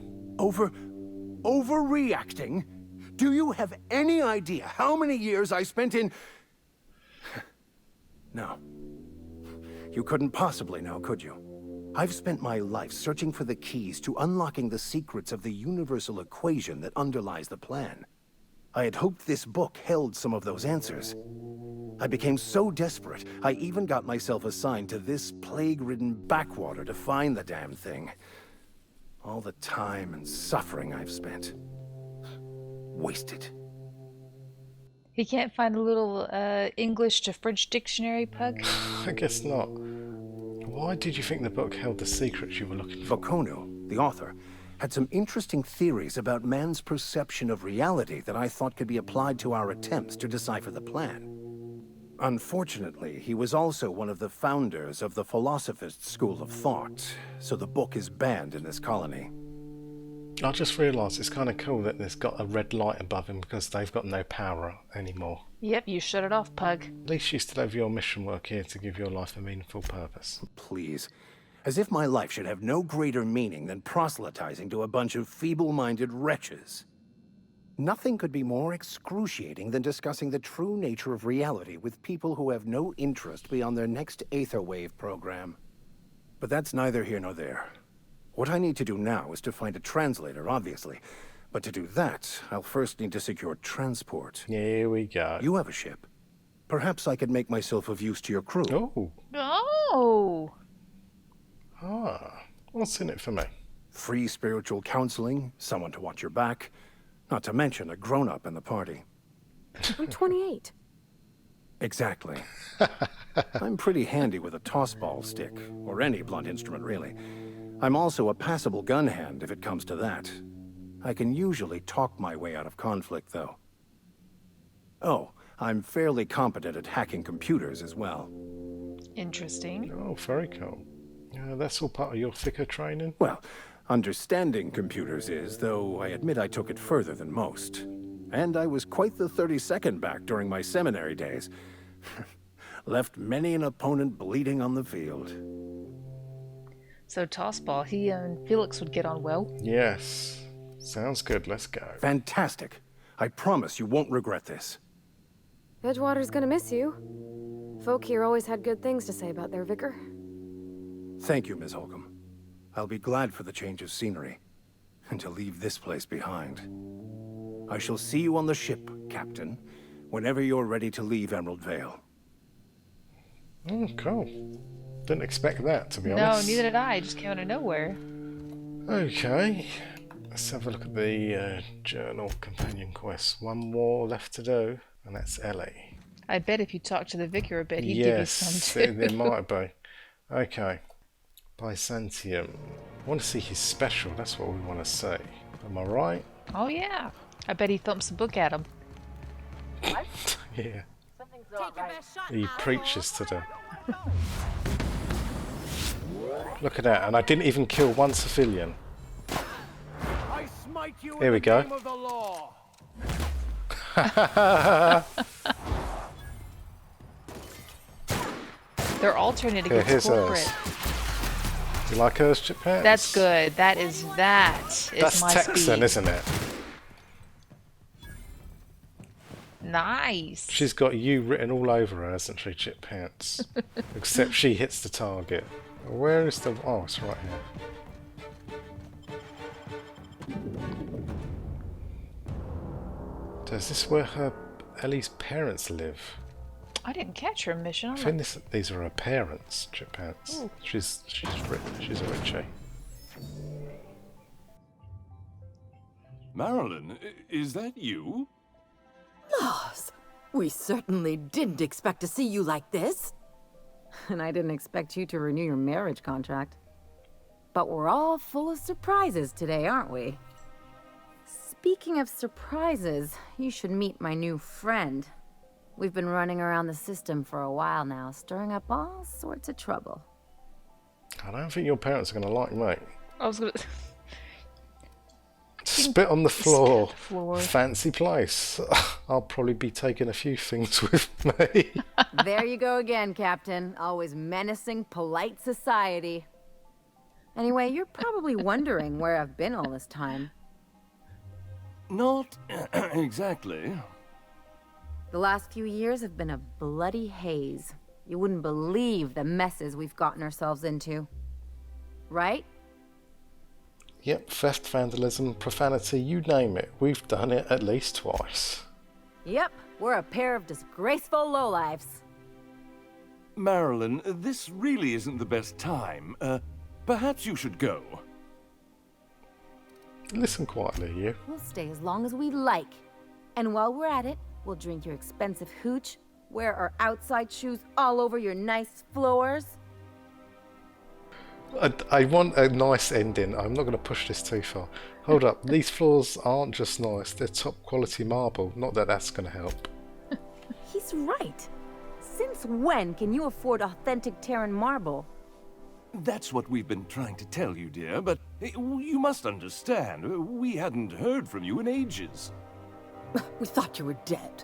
Overreacting? Do you have any idea how many years I spent in... No. You couldn't possibly know, could you? I've spent my life searching for the keys to unlocking the secrets of the universal equation that underlies the plan. I had hoped this book held some of those answers. I became so desperate, I even got myself assigned to this plague-ridden backwater to find the damn thing. All the time and suffering I've spent. Wasted. He can't find a little English to French dictionary, Pug? I guess not. Why did you think the book held the secrets you were looking for? Vokono, the author, had some interesting theories about man's perception of reality that I thought could be applied to our attempts to decipher the plan. Unfortunately, he was also one of the founders of the Philosophist School of Thought, so the book is banned in this colony. I just realised it's kind of cool that there's got a red light above him because they've got no power anymore. Yep, you shut it off, Pug. At least you still have your mission work here to give your life a meaningful purpose. Please. As if my life should have no greater meaning than proselytizing to a bunch of feeble-minded wretches. Nothing could be more excruciating than discussing the true nature of reality with people who have no interest beyond their next Aetherwave program. But that's neither here nor there. What I need to do now is to find a translator, obviously. But to do that, I'll first need to secure transport. Here we go. You have a ship. Perhaps I could make myself of use to your crew. Oh. Oh! Ah, what's in it for me? Free spiritual counseling, someone to watch your back, not to mention a grown-up in the party. I'm 28. Exactly. I'm pretty handy with a toss-ball stick, or any blunt instrument, really. I'm also a passable gun hand if it comes to that. I can usually talk my way out of conflict, though. Oh, I'm fairly competent at hacking computers as well. Interesting. Oh, very cool. That's all part of your Vicar training? Well, understanding computers is, though I admit I took it further than most. And I was quite the 32nd back during my seminary days. Left many an opponent bleeding on the field. So Tossball, he and Felix would get on well? Yes. Sounds good, let's go. Fantastic. I promise you won't regret this. Edgewater's gonna miss you. Folk here always had good things to say about their vicar. Thank you, Ms. Holcomb. I'll be glad for the change of scenery, and to leave this place behind. I shall see you on the ship, Captain, whenever you're ready to leave Emerald Vale. Oh, cool. Didn't expect that, to be No, honest. neither did I. It just came out of nowhere. Okay. Let's have a look at the journal companion quest. One more left to do, and that's Ellie. I bet if you talk to the vicar a bit, he'd give you some too. There might be. Okay. Byzantium. I want to see his special, that's what we want to see. Am I right? Oh yeah. I bet he thumps a book at him. Yeah. He preaches to them. Look at that, and I didn't even kill one civilian. I smite you Here we in the go. name of the law. They're alternating against Here's corporate. hers. You like hers, chippants? That's good. That is That's my Texan, speed. isn't it? Nice. She's got you written all over her, hasn't she, Chip Pants? Except she hits the target. Where is the... Oh, it's right here. Is this where Ellie's parents live? I didn't catch her mission. I think these are her parents, Chip Pants. Ooh. She's a Richie. Marilyn, is that you? Laws, we certainly didn't expect to see you like this. And I didn't expect you to renew your marriage contract. But we're all full of surprises today, aren't we? Speaking of surprises, you should meet my new friend. We've been running around the system for a while now, stirring up all sorts of trouble. I don't think your parents are going to like me. I was gonna... Spit on the floor. Spit on the floor. Fancy place. I'll probably be taking a few things with me. There you go again, Captain. Always menacing polite society. Anyway, you're probably wondering where I've been all this time. Not exactly. The last few years have been a bloody haze. You wouldn't believe the messes we've gotten ourselves into. Right? Yep, theft, vandalism, profanity, you name it. We've done it at least twice. Yep, we're a pair of disgraceful lowlifes. Marilyn, this really isn't the best time. Perhaps you should go. Listen quietly, you. We'll stay as long as we like. And while we're at it, we'll drink your expensive hooch, wear our outside shoes all over your nice floors. I want a nice ending. I'm not going to push this too far. Hold up. These floors aren't just nice. They're top quality marble. Not that that's going to help. He's right. Since when can you afford authentic Terran marble? That's what we've been trying to tell you, dear, but you must understand. We hadn't heard from you in ages. We thought you were dead.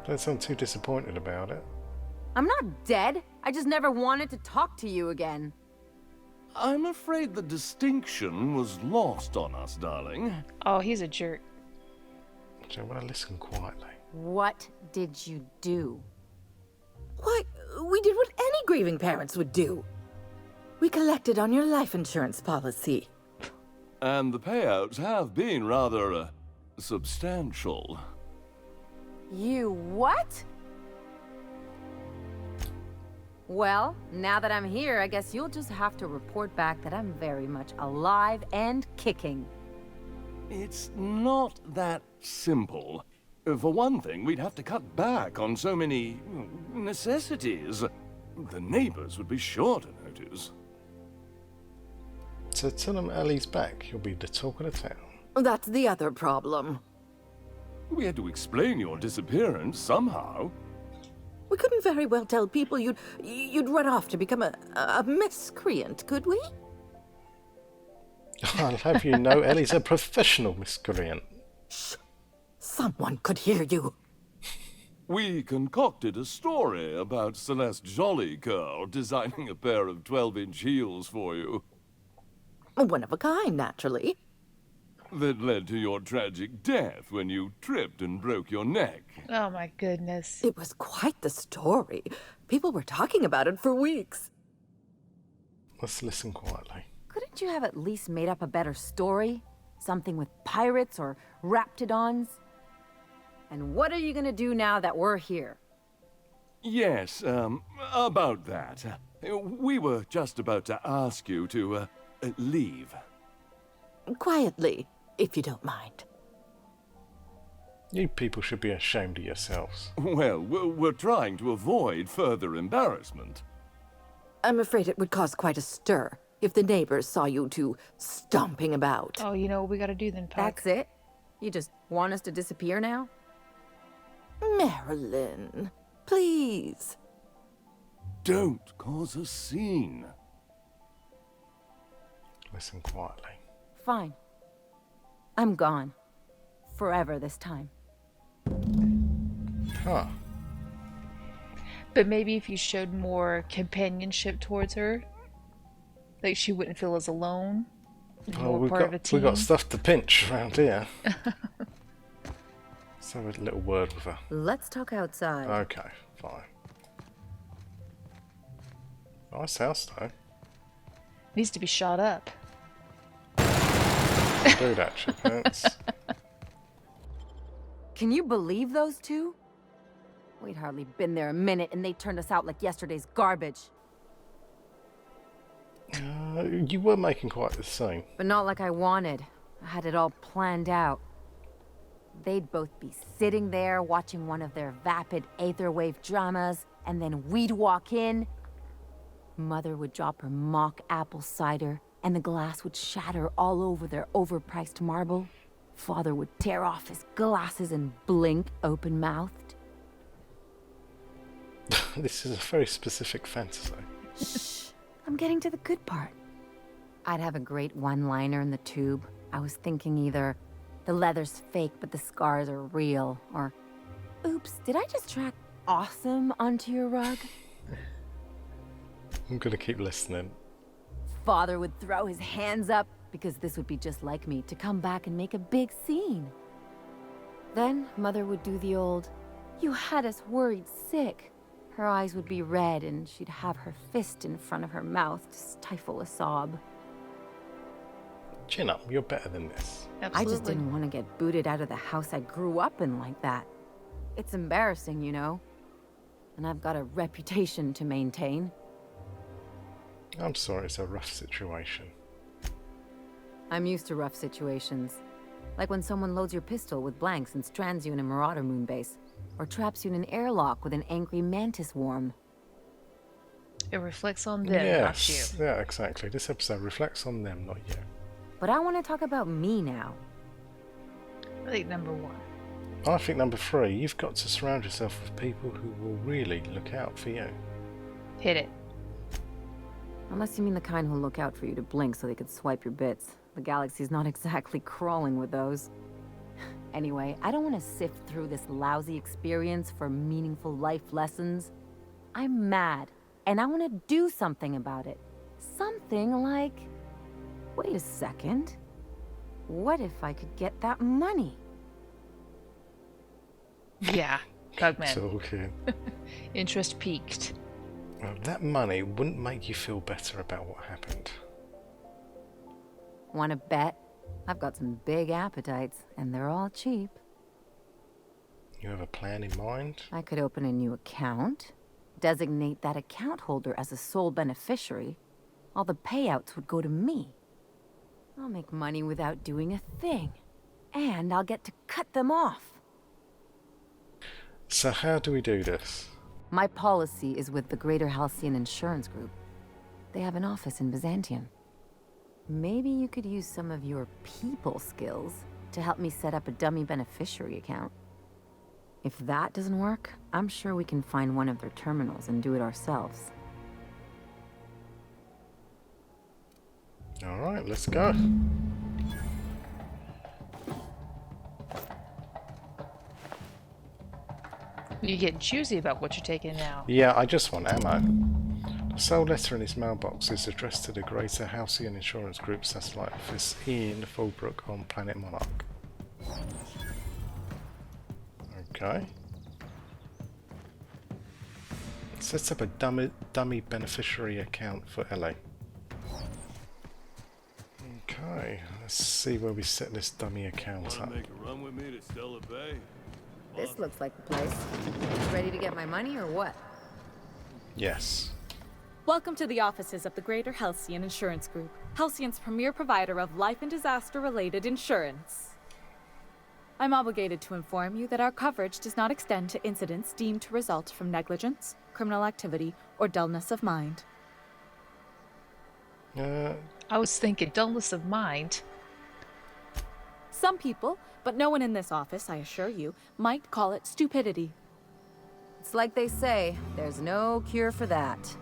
Don't sound too disappointed about it. I'm not dead. I just never wanted to talk to you again. I'm afraid the distinction was lost on us, darling. Oh, he's a jerk. So I want to listen quietly. What did you do? Why, we did what any grieving parents would do. We collected on your life insurance policy. And the payouts have been rather, substantial. You what? Well, now that I'm here, I guess you'll just have to report back that I'm very much alive and kicking. It's not that simple. For one thing, we'd have to cut back on so many necessities. The neighbors would be sure to notice. So tell them Ellie's back. You'll be the talk of the town. That's the other problem. We had to explain your disappearance somehow. We couldn't very well tell people you'd run off to become a miscreant, could we? I'll have you know Ellie's a professional miscreant. Shh. Someone could hear you. We concocted a story about Celeste Jollycurl designing a pair of 12-inch heels for you. One of a kind, naturally. That led to your tragic death when you tripped and broke your neck. Oh my goodness. It was quite the story. People were talking about it for weeks. Let's listen quietly. Couldn't you have at least made up a better story? Something with pirates or raptidons? And what are you gonna do now that we're here? Yes, about that. We were just about to ask you to, leave. Quietly, if you don't mind. You people should be ashamed of yourselves. Well, we're trying to avoid further embarrassment. I'm afraid it would cause quite a stir if the neighbors saw you two stomping about. Oh, you know what we gotta do then, Pug? That's it? You just want us to disappear now? Marilyn, please. Don't cause a scene. Listen quietly. Fine. I'm gone. Forever this time. Huh. But maybe if you showed more companionship towards her, like she wouldn't feel as alone. Oh, More we've part of a got team. stuff to pinch around here. Let's have a little word with her. Let's talk outside. Okay, fine. Nice house though. Needs to be shot up. Do that, chippants. Can you believe those two? We'd hardly been there a minute and they turned us out like yesterday's garbage. You were making quite the scene. But not like I wanted. I had it all planned out. They'd both be sitting there watching one of their vapid aetherwave dramas, and then we'd walk in. Mother would drop her mock apple cider, and the glass would shatter all over their overpriced marble. Father would tear off his glasses and blink open-mouthed. This is a very specific fantasy. Shh, I'm getting to the good part. I'd have a great one-liner in the tube. I was thinking either, the leather's fake but the scars are real, or, oops, did I just track awesome onto your rug? I'm gonna keep listening. Father would throw his hands up, because this would be just like me to come back and make a big scene. Then Mother would do the old, "You had us worried sick." Her eyes would be red and she'd have her fist in front of her mouth to stifle a sob. Chin up, you're better than this. I just didn't want to get booted out of the house I grew up in like that. It's embarrassing, you know. And I've got a reputation to maintain. I'm sorry, it's a rough situation. I'm used to rough situations. Like when someone loads your pistol with blanks and strands you in a Marauder moonbase, or traps you in an airlock with an angry mantis worm. It reflects on them, not you. Yes, yeah, exactly. This episode reflects on them, not you. But I want to talk about me now. I think number 1. I think number 3, you've got to surround yourself with people who will really look out for you. Hit it. Unless you mean the kind who look out for you to blink so they could swipe your bits. The galaxy's not exactly crawling with those. Anyway, I don't want to sift through this lousy experience for meaningful life lessons. I'm mad, and I want to do something about it. Something like... Wait a second. What if I could get that money? Yeah, Pugman. Talking. Interest peaked. Well, that money wouldn't make you feel better about what happened. Want to bet? I've got some big appetites, and they're all cheap. You have a plan in mind? I could open a new account, designate that account holder as a sole beneficiary. All the payouts would go to me. I'll make money without doing a thing, and I'll get to cut them off. So how do we do this? My policy is with the Greater Halcyon Insurance Group. They have an office in Byzantium. Maybe you could use some of your people skills to help me set up a dummy beneficiary account. If that doesn't work, I'm sure we can find one of their terminals and do it ourselves. Alright, let's go. You get choosy about what you're taking now. Yeah, I just want ammo. The sole letter in his mailbox is addressed to the Greater Halcyon Insurance Group satellite office in Fallbrook on Planet Monarch. Okay. Sets up a dummy beneficiary account for Ellie. Okay, let's see where we set this dummy account up. Make a run with me to Scylla Bay? This looks like the place. Ready to get my money or what? Yes. Welcome to the offices of the Greater Halcyon Insurance Group, Halcyon's premier provider of life and disaster-related insurance. I'm obligated to inform you that our coverage does not extend to incidents deemed to result from negligence, criminal activity, or dullness of mind. I was thinking dullness of mind. Some people, but no one in this office, I assure you, might call it stupidity. It's like they say, there's no cure for that.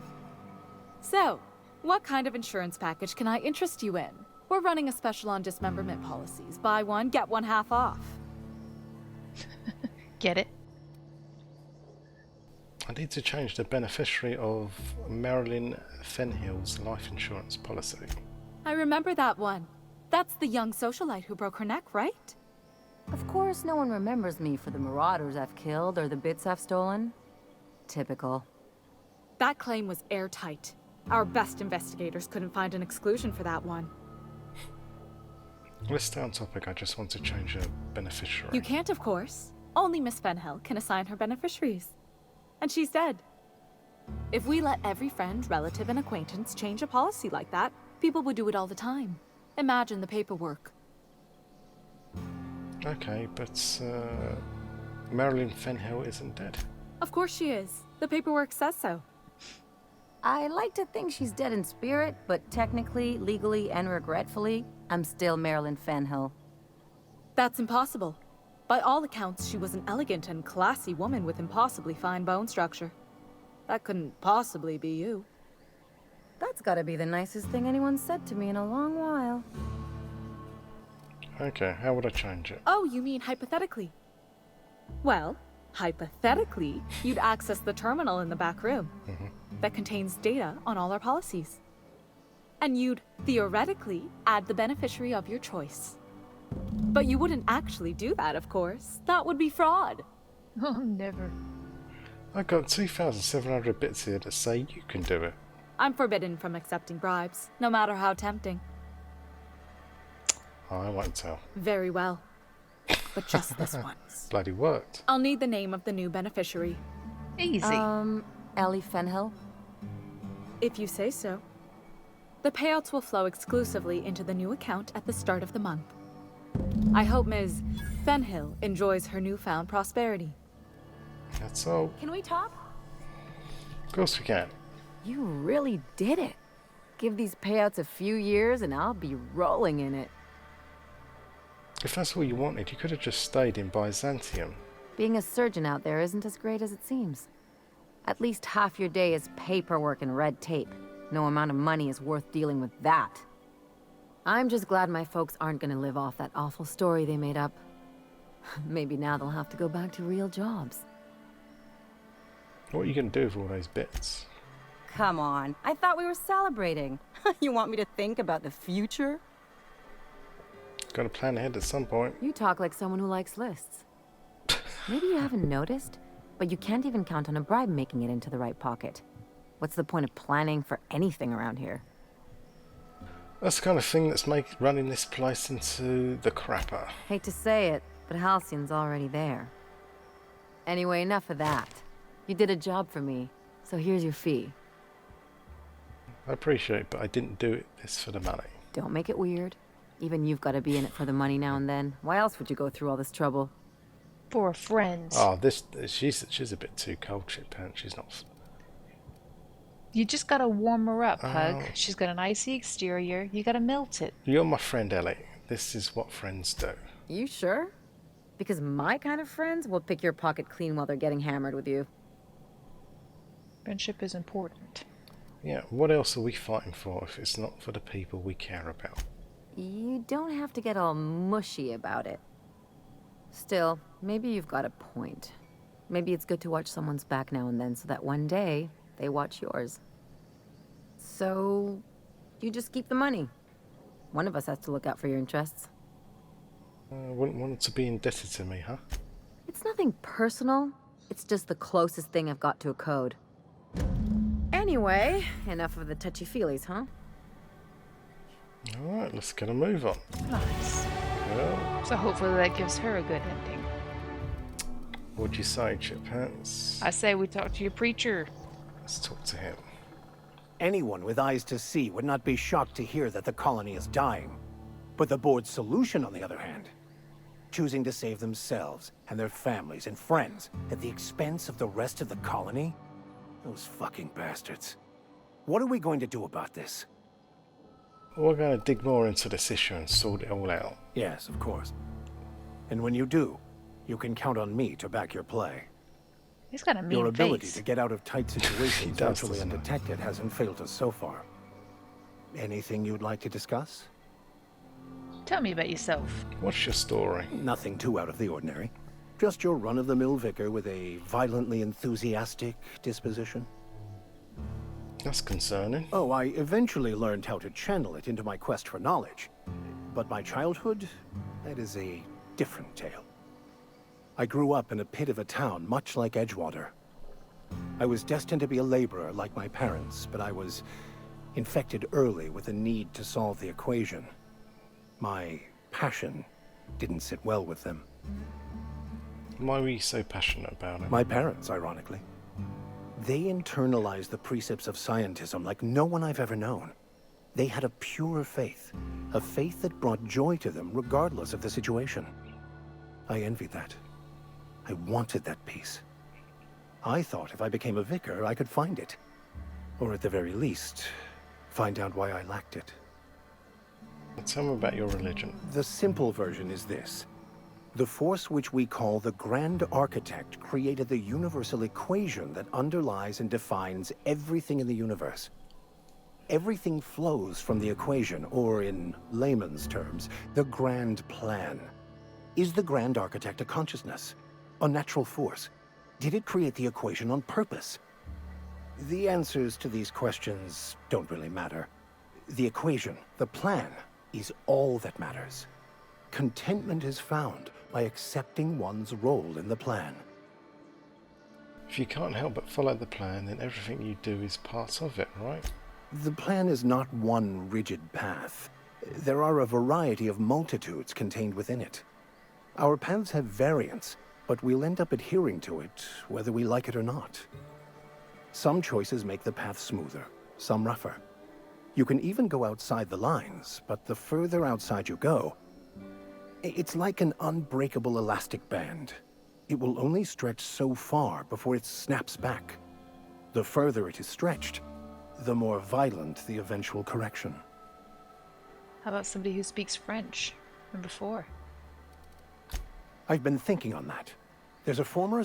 So, what kind of insurance package can I interest you in? We're running a special on dismemberment policies. Buy one, get one half off. Get it? I need to change the beneficiary of Marilyn Fenhill's life insurance policy. I remember that one. That's the young socialite who broke her neck, right? Of course no one remembers me for the marauders I've killed or the bits I've stolen. Typical. That claim was airtight. Our best investigators couldn't find an exclusion for that one. Let's stay on topic. I just want to change a beneficiary. You can't, of course. Only Miss Fenhill can assign her beneficiaries. And she's dead. If we let every friend, relative, and acquaintance change a policy like that, people would do it all the time. Imagine the paperwork. Okay, but Marilyn Fenhill isn't dead. Of course she is. The paperwork says so. I like to think she's dead in spirit, but technically, legally, and regretfully, I'm still Marilyn Fenhill. That's impossible. By all accounts, she was an elegant and classy woman with impossibly fine bone structure. That couldn't possibly be you. That's gotta be the nicest thing anyone's said to me in a long while. Okay, how would I change it? Oh, you mean hypothetically? Well, hypothetically, you'd access the terminal in the back room that contains data on all our policies. And you'd, theoretically, add the beneficiary of your choice. But you wouldn't actually do that, of course. That would be fraud. Oh, never. I got 2,700 bits here to say you can do it. I'm forbidden from accepting bribes, no matter how tempting. I won't tell. Very well. But just this once. Bloody worked. I'll need the name of the new beneficiary. Easy. Ellie Fenhill? If you say so. The payouts will flow exclusively into the new account at the start of the month. I hope Ms. Fenhill enjoys her newfound prosperity. That's all. Can we talk? Of course we can. You really did it. Give these payouts a few years and I'll be rolling in it. If that's all you wanted, you could have just stayed in Byzantium. Being a surgeon out there isn't as great as it seems. At least half your day is paperwork and red tape. No amount of money is worth dealing with that. I'm just glad my folks aren't gonna live off that awful story they made up. Maybe now they'll have to go back to real jobs. What are you going to do with all those bits? Come on, I thought we were celebrating. You want me to think about the future? Got to plan ahead at some point. You talk like someone who likes lists. Maybe you haven't noticed, but you can't even count on a bribe making it into the right pocket. What's the point of planning for anything around here? That's the kind of thing that's running this place into the crapper. Hate to say it, but Halcyon's already there. Anyway, enough of that. You did a job for me, so here's your fee. I appreciate it, but I didn't do this for the money. Don't make it weird. Even you've got to be in it for the money now and then. Why else would you go through all this trouble? For friends. Oh, she's a bit too cold, chippants. She's not. You just gotta warm her up, Pug. She's got an icy exterior. You gotta melt it. You're my friend, Ellie. This is what friends do. You sure? Because my kind of friends will pick your pocket clean while they're getting hammered with you. Friendship is important. Yeah, what else are we fighting for if it's not for the people we care about? You don't have to get all mushy about it. Still, maybe you've got a point. Maybe it's good to watch someone's back now and then so that one day they watch yours. So, you just keep the money. One of us has to look out for your interests. I wouldn't want to be indebted to me, huh? It's nothing personal. It's just the closest thing I've got to a code. Anyway, enough of the touchy-feelies, huh? Alright, let's get a move on. Nice. Well, so hopefully that gives her a good ending. What'd you say, chippants? I say we talk to your preacher. Let's talk to him. Anyone with eyes to see would not be shocked to hear that the colony is dying. But the board's solution, on the other hand, choosing to save themselves and their families and friends at the expense of the rest of the colony? Those fucking bastards. What are we going to do about this? We're going to dig more into this issue and sort it all out. Yes, of course. And when you do, you can count on me to back your play. He's got a mean Your ability face. to get out of tight situations does, virtually doesn't he? undetected hasn't failed us so far. Anything you'd like to discuss? Tell me about yourself. What's your story? Nothing too out of the ordinary. Just your run-of-the-mill vicar with a violently enthusiastic disposition. That's concerning. Oh, I eventually learned how to channel it into my quest for knowledge. But my childhood, that is a different tale. I grew up in a pit of a town much like Edgewater. I was destined to be a laborer like my parents, but I was infected early with a need to solve the equation. My passion didn't sit well with them. Why were you so passionate about it? My parents, ironically. They internalized the precepts of scientism like no one I've ever known. They had a pure faith, a faith that brought joy to them regardless of the situation. I envied that. I wanted that peace. I thought if I became a vicar, I could find it. Or at the very least, find out why I lacked it. Tell me about your religion. The simple version is this. The force which we call the Grand Architect created the universal equation that underlies and defines everything in the universe. Everything flows from the equation, or in layman's terms, the grand plan. Is the Grand Architect a consciousness? A natural force? Did it create the equation on purpose? The answers to these questions don't really matter. The equation, the plan, is all that matters. Contentment is found by accepting one's role in the plan. If you can't help but follow the plan, then everything you do is part of it, right? The plan is not one rigid path. There are a variety of multitudes contained within it. Our paths have variance, but we'll end up adhering to it, whether we like it or not. Some choices make the path smoother, some rougher. You can even go outside the lines, but the further outside you go, it's like an unbreakable elastic band. It will only stretch so far before it snaps back. The further it is stretched, the more violent the eventual correction. How about somebody who speaks French? Number 4. I've been thinking on that. There's a former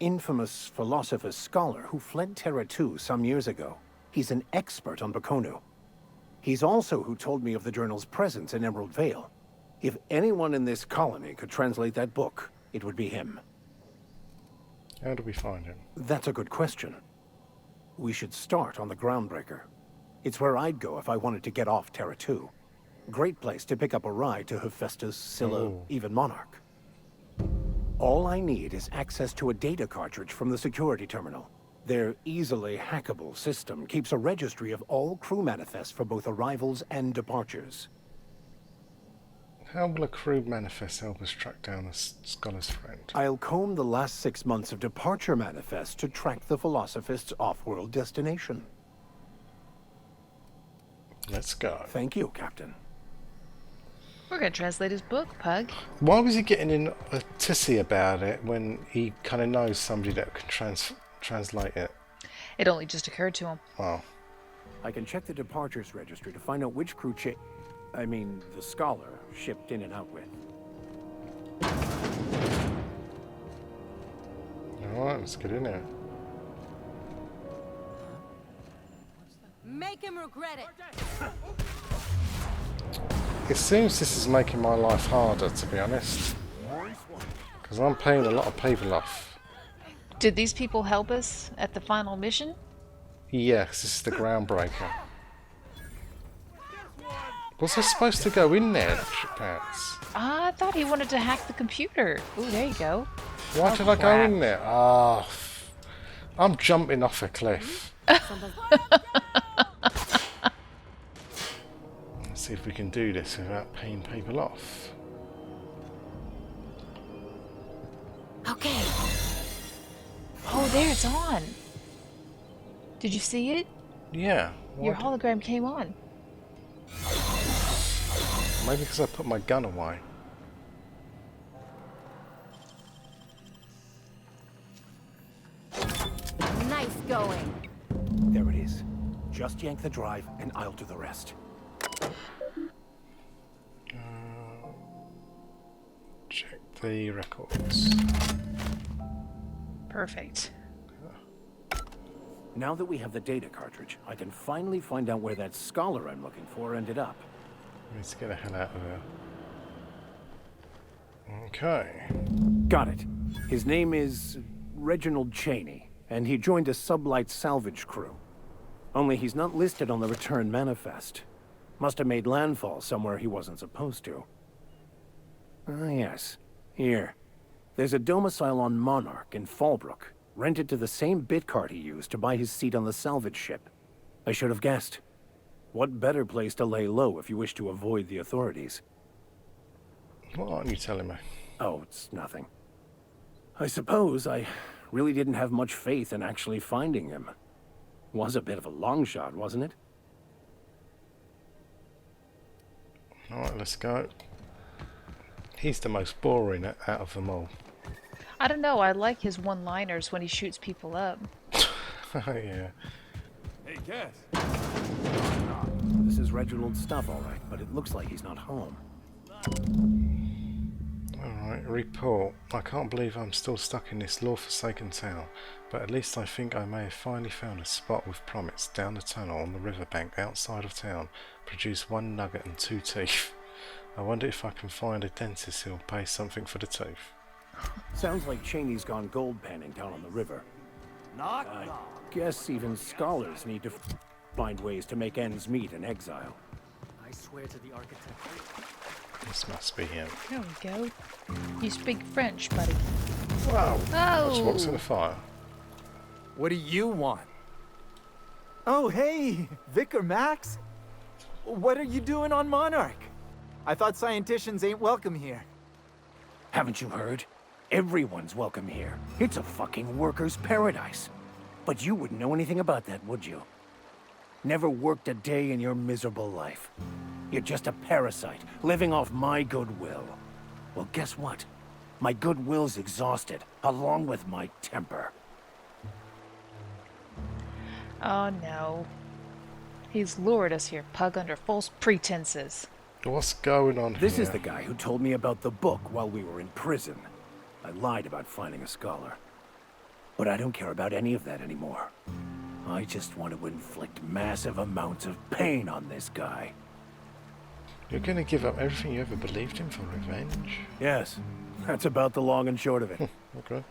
infamous philosopher scholar who fled Terra 2 some years ago. He's an expert on Bakonu. He's also who told me of the journal's presence in Emerald Vale. If anyone in this colony could translate that book, it would be him. How do we find him? That's a good question. We should start on the Groundbreaker. It's where I'd go if I wanted to get off Terra 2. Great place to pick up a ride to Hephaestus, Scylla, even Monarch. All I need is access to a data cartridge from the security terminal. Their easily hackable system keeps a registry of all crew manifests for both arrivals and departures. How will a crew manifest help us track down a scholar's friend? I'll comb the last 6 months of departure manifests to track the Philosophist's off-world destination. Let's go. Thank you, Captain. We're going to translate his book, Pug. Why was he getting in a tissy about it when he kind of knows somebody that can translate it? It only just occurred to him. Oh. I can check the departures registry to find out which crew the scholar shipped in and out with. Alright, let's get in there. Make him regret it. It seems this is making my life harder, to be honest. Because I'm paying a lot of people off. Did these people help us at the final mission? Yes, this is the Groundbreaker. Was I supposed to go in there, chippants? I thought he wanted to hack the computer. Ooh, there you go. Why did I go in there? Ah, I'm jumping off a cliff. Let's see if we can do this without paying people off. Okay. Oh, there, it's on. Did you see it? Yeah. Your hologram came on. Maybe because I put my gun away. Nice going. There it is. Just yank the drive and I'll do the rest. Check the records. Perfect. Now that we have the data cartridge, I can finally find out where that scholar I'm looking for ended up. Let's get the hell out of there. Okay. Got it. His name is Reginald Cheney, and he joined a sublight salvage crew. Only he's not listed on the return manifest. Must have made landfall somewhere he wasn't supposed to. Ah, yes. Here. There's a domicile on Monarch in Fallbrook, rented to the same bit card he used to buy his seat on the salvage ship. I should have guessed. What better place to lay low if you wish to avoid the authorities? What aren't you telling me? Oh, it's nothing. I suppose I really didn't have much faith in actually finding him. Was a bit of a long shot, wasn't it? Alright, let's go. He's the most boring out of them all. I don't know, I like his one-liners when he shoots people up. Yeah. Hey, Cass. This is Reginald's stuff, all right, but it looks like he's not home. Alright, report. I can't believe I'm still stuck in this law-forsaken town, but at least I think I may have finally found a spot with promise down the tunnel on the riverbank outside of town. Produce 1 nugget and 2 teeth. I wonder if I can find a dentist who'll pay something for the tooth. Sounds like Cheney's gone gold panning down on the river. Knock, I guess even scholars need to... find ways to make ends meet in exile. I swear to the architect. This must be him. There we go. You speak French, buddy. Wow. Oh! What's in the fire? What do you want? Oh, hey, Vicar Max. What are you doing on Monarch? I thought scienticians ain't welcome here. Haven't you heard? Everyone's welcome here. It's a fucking worker's paradise. But you wouldn't know anything about that, would you? Never worked a day in your miserable life. You're just a parasite, living off my goodwill. Well, guess what? My goodwill's exhausted, along with my temper. Oh no. He's lured us here, Pug, under false pretenses. What's going on This here? is the guy who told me about the book while we were in prison. I lied about finding a scholar. But I don't care about any of that anymore. I just want to inflict massive amounts of pain on this guy. You're going to give up everything you ever believed in for revenge? Yes, that's about the long and short of it. Okay.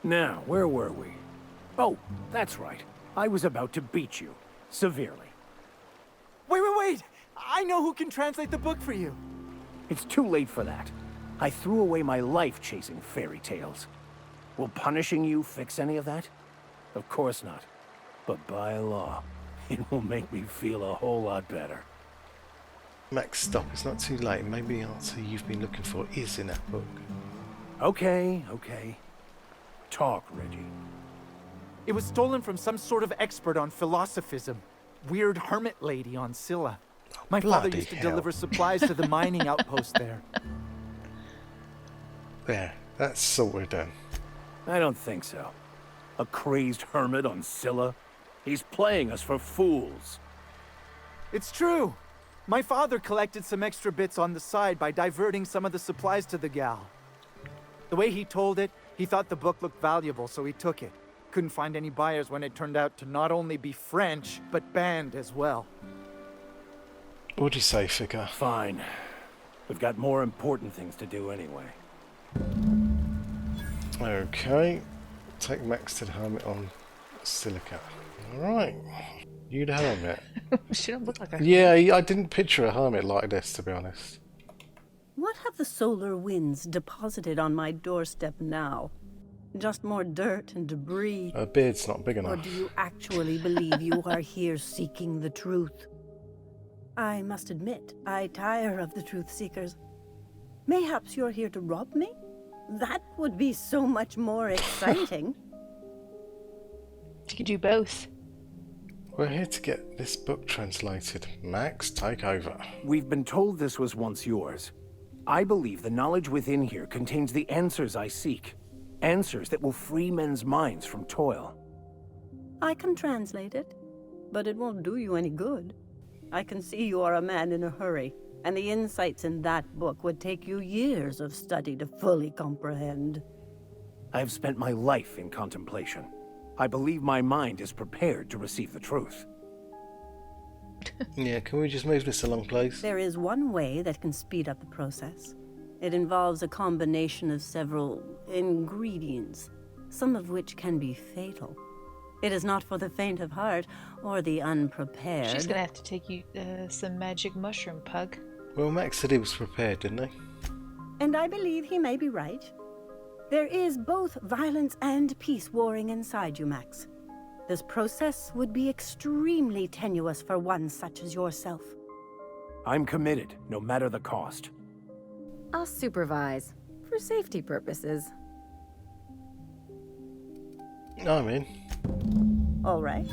Now, where were we? Oh, that's right. I was about to beat you. Severely. Wait! I know who can translate the book for you. It's too late for that. I threw away my life chasing fairy tales. Will punishing you fix any of that? Of course not. But by law, it will make me feel a whole lot better. Max, stop. It's not too late. Maybe the answer you've been looking for is in that book. Okay. Talk, Reggie. It was stolen from some sort of expert on philosophism. Weird hermit lady on Scylla. My father used to deliver supplies to the mining outpost there. There. That's sorted then. I don't think so. A crazed hermit on Scylla? He's playing us for fools. It's true. My father collected some extra bits on the side by diverting some of the supplies to the gal. The way he told it, he thought the book looked valuable, so he took it. Couldn't find any buyers when it turned out to not only be French, but banned as well. What'd you say, Vicar? Fine. We've got more important things to do anyway. Okay. Take Max to the hermit on Silica. Alright. You the hermit. She don't look like a Yeah, I didn't picture a hermit like this, to be honest. What have the solar winds deposited on my doorstep now? Just more dirt and debris? Her beard's not big enough. Or do you actually believe you are here seeking the truth? I must admit, I tire of the truth seekers. Mayhaps you're here to rob me? That would be so much more exciting. You could do both. We're here to get this book translated. Max, take over. We've been told this was once yours. I believe the knowledge within here contains the answers I seek. Answers that will free men's minds from toil. I can translate it, but it won't do you any good. I can see you are a man in a hurry, and the insights in that book would take you years of study to fully comprehend. I have spent my life in contemplation. I believe my mind is prepared to receive the truth. Yeah, can we just move this along, please? There is one way that can speed up the process. It involves a combination of several ingredients, some of which can be fatal. It is not for the faint of heart or the unprepared. She's gonna have to take you some magic mushroom, Pug. Well, Max said he was prepared, didn't he? And I believe he may be right. There is both violence and peace warring inside you, Max. This process would be extremely tenuous for one such as yourself. I'm committed, no matter the cost. I'll supervise, for safety purposes. I'm in. All right.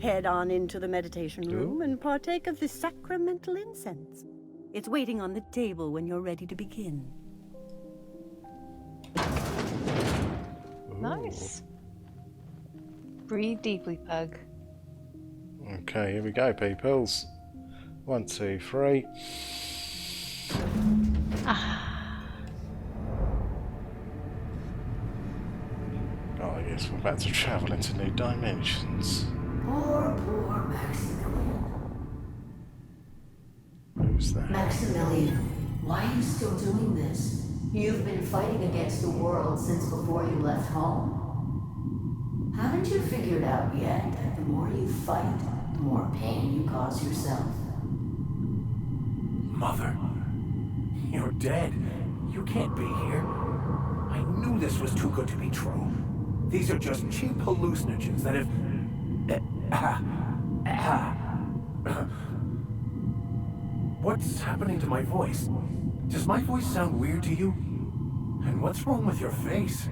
Head on into the meditation room and partake of the sacramental incense. It's waiting on the table when you're ready to begin. Nice. Breathe deeply, Pug. Okay, here we go, peoples. 1, 2, 3. Oh, I guess we're about to travel into new dimensions. Poor Maximilian. Who's that? Maximilian, why are you still doing this? You've been fighting against the world since before you left home. Haven't you figured out yet that the more you fight, the more pain you cause yourself. Mother, you're dead. You can't be here. I knew this was too good to be true. These are just cheap hallucinogens that have... What's happening to my voice? Does my voice sound weird to you? And what's wrong with your face?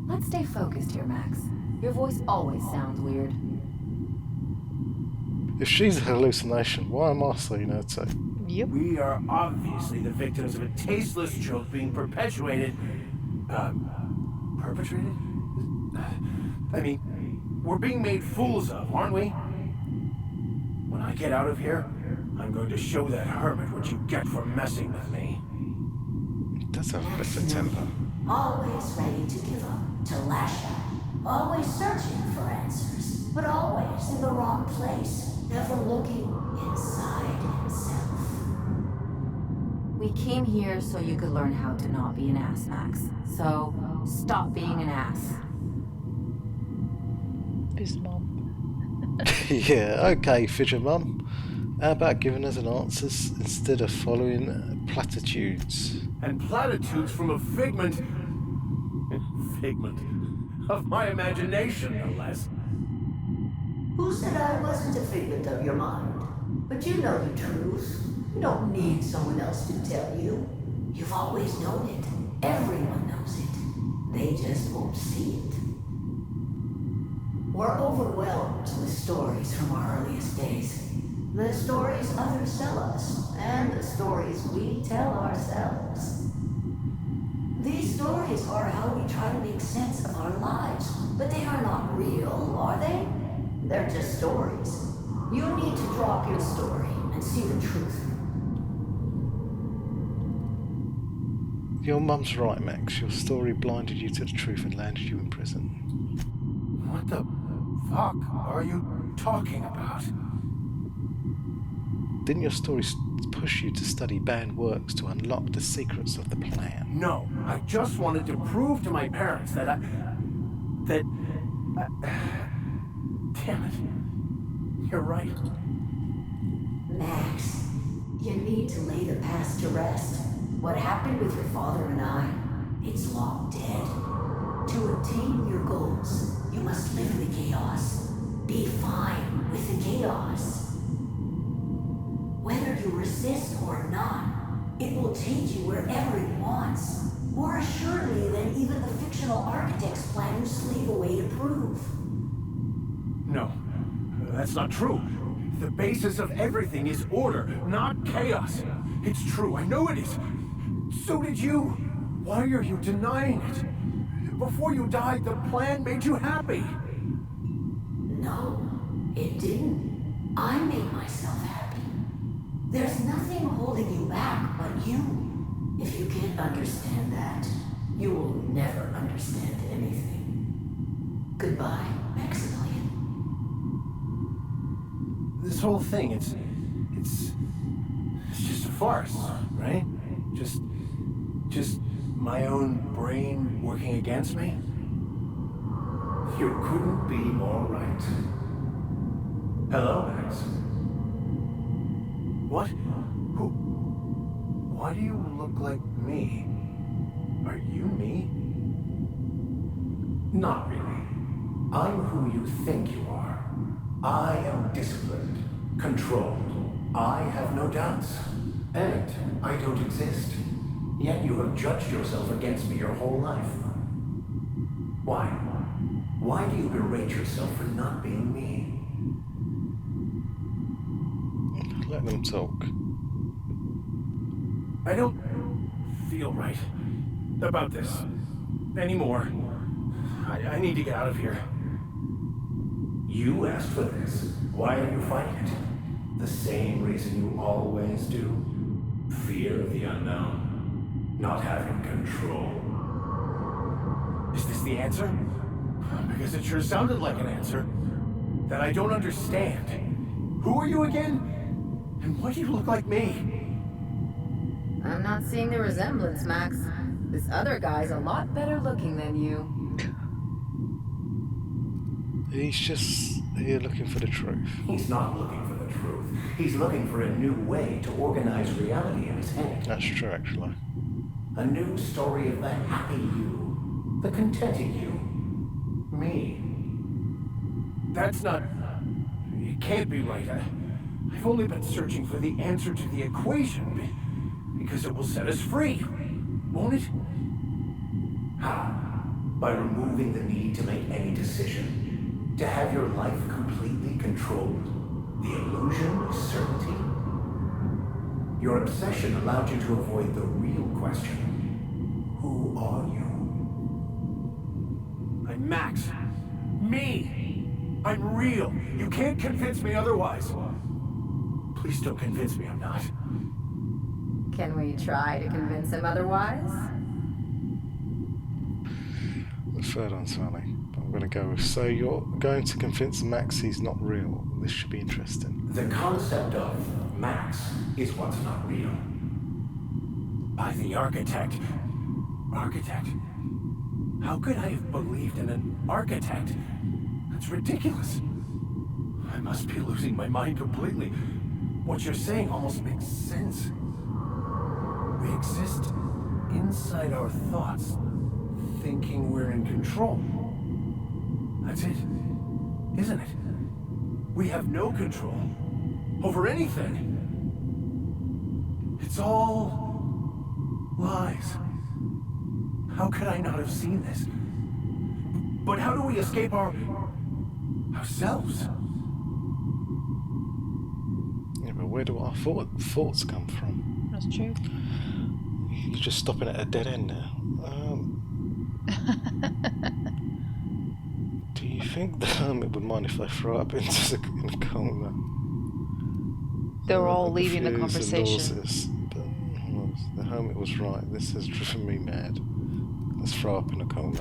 Let's stay focused here, Max. Your voice always sounds weird. If she's a hallucination, why am I saying her to? Yep. We are obviously the victims of a tasteless joke being perpetuated... perpetrated? I mean, we're being made fools of, aren't we? When I get out of here, I'm going to show that hermit what you get for messing with me. He does have a bit of temper. Always ready to give up, to lash out. Always searching for answers, but always in the wrong place. Never looking inside himself. We came here so you could learn how to not be an ass, Max. So, stop being an ass. His mom. Yeah, okay, Fidget Mum. How about giving us an answers instead of following platitudes? And platitudes from a figment of my imagination, no less. Who said I wasn't a figment of your mind? But you know the truth. You don't need someone else to tell you. You've always known it. Everyone knows it. They just won't see it. We're overwhelmed with stories from our earliest days. The stories others tell us, and the stories we tell ourselves. These stories are how we try to make sense of our lives, but they are not real, are they? They're just stories. You need to drop your story and see the truth. Your mum's right, Max. Your story blinded you to the truth and landed you in prison. What the fuck are you talking about? Didn't your story push you to study banned works to unlock the secrets of the plan? No, I just wanted to prove to my parents that damn it. You're right. Max, you need to lay the past to rest. What happened with your father and I, it's long dead. To attain your goals, you must live in the chaos. Be fine with the chaos. Whether you resist or not, it will take you wherever it wants. More assuredly than even the fictional architect's plan you slave away to prove. No, that's not true. The basis of everything is order, not chaos. It's true, I know it is. So did you. Why are you denying it? Before you died, the plan made you happy. No, it didn't. I made myself happy. There's nothing holding you back but you. If you can't understand that, you will never understand anything. Goodbye, Maximilian. This whole thing, it's just a farce, right? Just my own brain working against me? You couldn't be more right. Hello, Max. What? Who? Why do you look like me? Are you me? Not really. I'm who you think you are. I am disciplined, controlled. I have no doubts. And I don't exist. Yet you have judged yourself against me your whole life. Why? Why do you berate yourself for not being me? Let them talk. I don't feel right about this anymore. I need to get out of here. You asked for this. Why are you fighting it? The same reason you always do. Fear of the unknown. Not having control. Is this the answer? Because it sure sounded like an answer that I don't understand. Who are you again? And why do you look like me? I'm not seeing the resemblance, Max. This other guy's a lot better looking than you. He's just here looking for the truth. He's not looking for the truth. He's looking for a new way to organize reality in his head. That's true, actually. A new story of the happy you, the contented you, me. That's not... It can't be right. I've only been searching for the answer to the equation, because it will set us free, won't it? How? By removing the need to make any decision. To have your life completely controlled. The illusion of certainty. Your obsession allowed you to avoid the real question. Who are you? I'm Max. Me! I'm real. You can't convince me otherwise. Please don't convince me I'm not. Can we try to convince him otherwise? The third one's funny. I'm going to go with, so you're going to convince Max he's not real. This should be interesting. The concept of Max is what's not real. By the architect. Architect? How could I have believed in an architect? That's ridiculous. I must be losing my mind completely. What you're saying almost makes sense. We exist inside our thoughts, thinking we're in control. That's it, isn't it? We have no control over anything. It's all lies. How could I not have seen this? But how do we escape ourselves? Yeah, but where do our thoughts come from? That's true. You're just stopping at a dead end now. Do you think the hermit would mind if I throw up into the coma? They're all leaving the conversation. But the hermit was right. This has driven me mad. Let's throw up in a coma.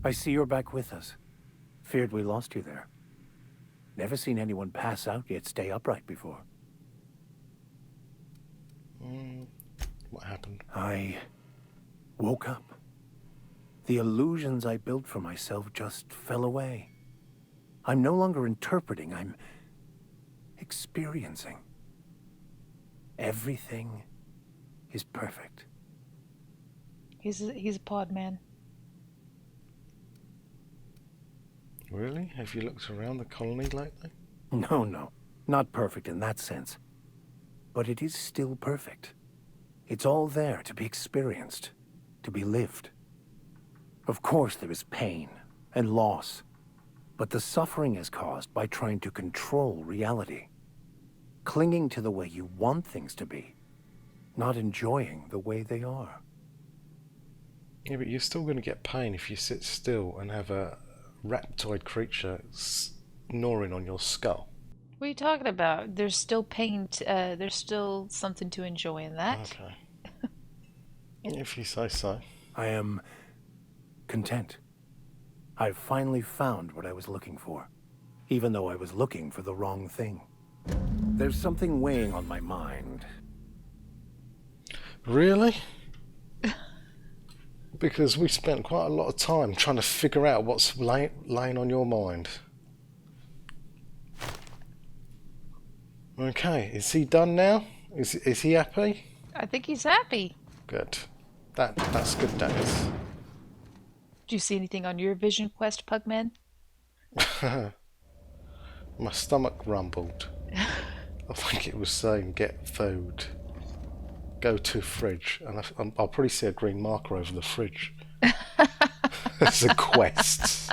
I see you're back with us. Feared we lost you there. Never seen anyone pass out yet stay upright before. What happened? I woke up. The illusions I built for myself just fell away. I'm no longer interpreting, I'm experiencing. Everything is perfect. He's a pod man. Really? Have you looked around the colony lately? No. Not perfect in that sense. But it is still perfect. It's all there to be experienced, to be lived. Of course there is pain and loss, but the suffering is caused by trying to control reality. Clinging to the way you want things to be, not enjoying the way they are. Yeah, but you're still going to get pain if you sit still and have a reptoid creature gnawing on your skull. What are you talking about? There's still pain. There's still something to enjoy in that. Okay. If you say so. I am content. I've finally found what I was looking for, even though I was looking for the wrong thing. There's something weighing on my mind. Really? Because we spent quite a lot of time trying to figure out what's laying on your mind. Okay, is he done now? Is he happy? I think he's happy. Good. That's good, Dennis. Do you see anything on your vision quest, Pugman? My stomach rumbled. I think it was saying get food. Go to fridge. And I'll probably see a green marker over the fridge. It's a quest.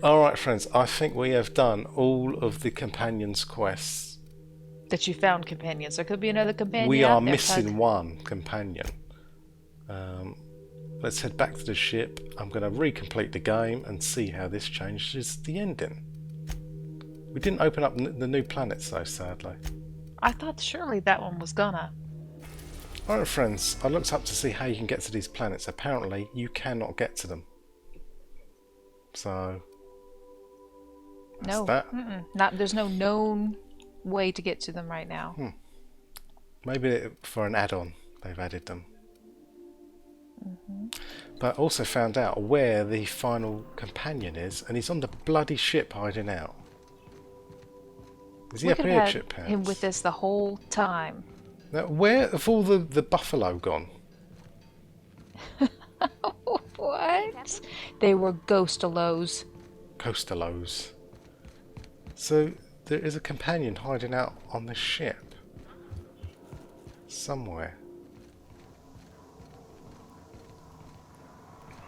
Alright friends, I think we have done all of the companions' quests. That you found companions. There could be another companion. We are out there, missing Pug. one companion. Let's head back to the ship. I'm going to recomplete the game and see how this changes the ending. We didn't open up the new planets though, sadly. I thought surely that one was gonna. Alright friends, I looked up to see how you can get to these planets. Apparently you cannot get to them. So that's No, that. there's no known way to get to them right now. Maybe for an add-on they've added them. But also found out where the final companion is, and he's on the bloody ship hiding out. Is he We up could here, have Chip had him Pants? with us the whole time. Now, where have all the buffalo gone? What? They were ghostalos. Coastalos. So there is a companion hiding out on the ship. Somewhere.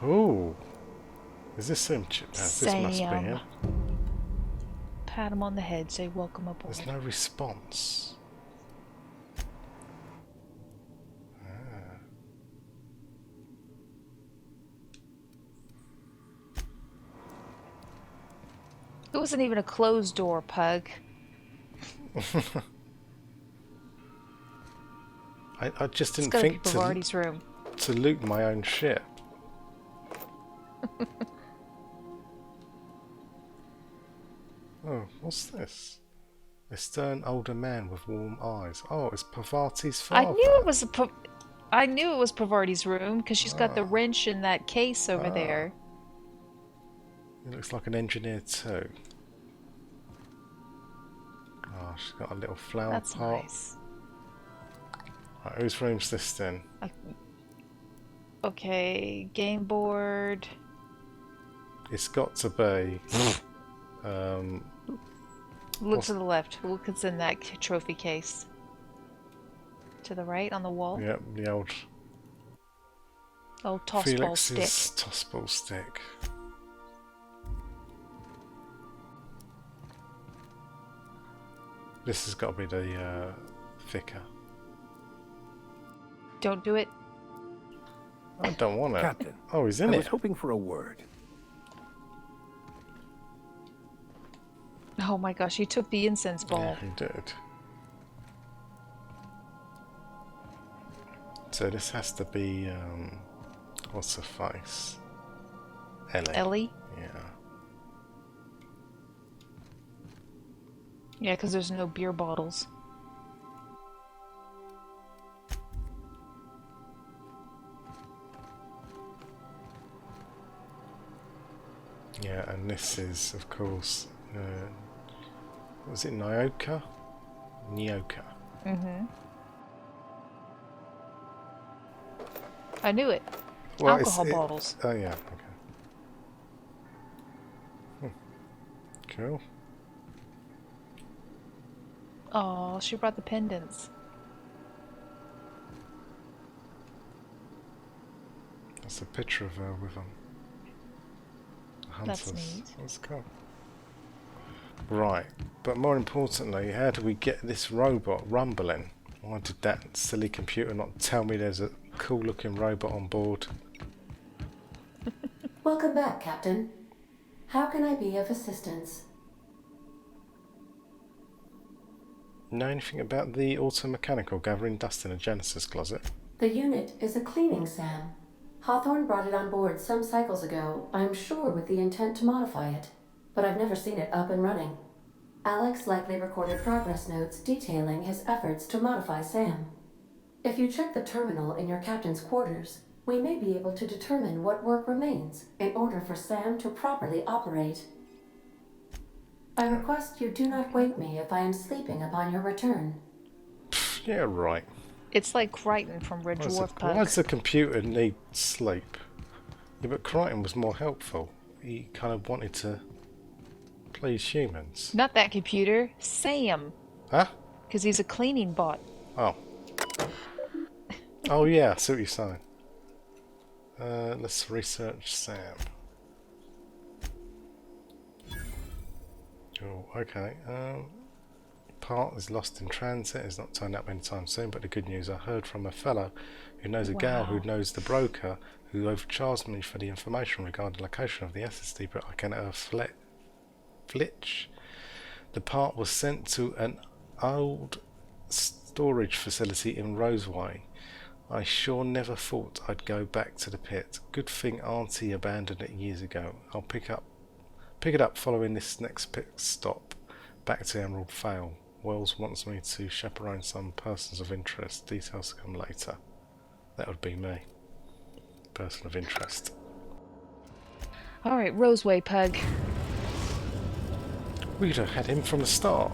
Oh. Is this him, Chip Pants? This must be him. Pat him on the head, say welcome aboard. There's no response. It wasn't even a closed door, Pug. I just didn't It's gotta think be Parvati's room. to loot my own ship. Oh, what's this? A stern older man with warm eyes. Oh, it's Parvati's father. I knew it was Parvati's room because she's got the wrench in that case over there. He looks like an engineer too. Oh, she's got a little flower That's pot. nice. Right, whose room's this then? Okay, game board. It's got to be. Look to the left. Look what's in that trophy case. To the right on the wall. Yep, the old toss ball stick. Felix's toss ball stick. This has got to be the Vicar. Don't do it. I don't want it. Captain. Oh, he's in I it. was hoping for a word. Oh my gosh, he took the incense ball. Yeah, he did. So this has to be, what's her face? Ellie. Ellie? Yeah. Yeah, because there's no beer bottles. Yeah, and this is, of course, was it Nyoka? Nyoka. Mm-hmm. I knew it. Well, Alcohol bottles. Oh yeah, okay. Cool. Oh, she brought the pendants. That's a picture of her with them. That's neat. That's cool. Right, but more importantly, how do we get this robot rumbling? Why did that silly computer not tell me there's a cool looking robot on board? Welcome back, Captain. How can I be of assistance? Know anything about the automechanical gathering dust in a Genesis closet? The unit is a cleaning SAM. Hawthorne brought it on board some cycles ago, I'm sure with the intent to modify it, but I've never seen it up and running. Alex likely recorded progress notes detailing his efforts to modify SAM. If you check the terminal in your captain's quarters, we may be able to determine what work remains in order for SAM to properly operate. I request you do not wake me if I am sleeping upon your return. Yeah, right. It's like Crichton from Red Dwarf Pug. Why does the computer need sleep? Yeah, but Crichton was more helpful. He kind of wanted to please humans. Not that computer, Sam. Huh? Because he's a cleaning bot. Oh. Oh yeah, I see what you're saying. Let's research Sam. Oh, okay. Part is lost in transit. It's not turned up anytime soon, but the good news, I heard from a fellow who knows a gal who knows the broker who overcharged me for the information regarding the location of the SSD, but I can flitch. The part was sent to an old storage facility in Roseway. I sure never thought I'd go back to the pit. Good thing Auntie abandoned it years ago. I'll pick it up following this next pit stop. Back to Emerald Vale. Wells wants me to chaperone some persons of interest. Details to come later. That would be me. person of interest. Alright, Roseway Pug. We'd have had him from the start.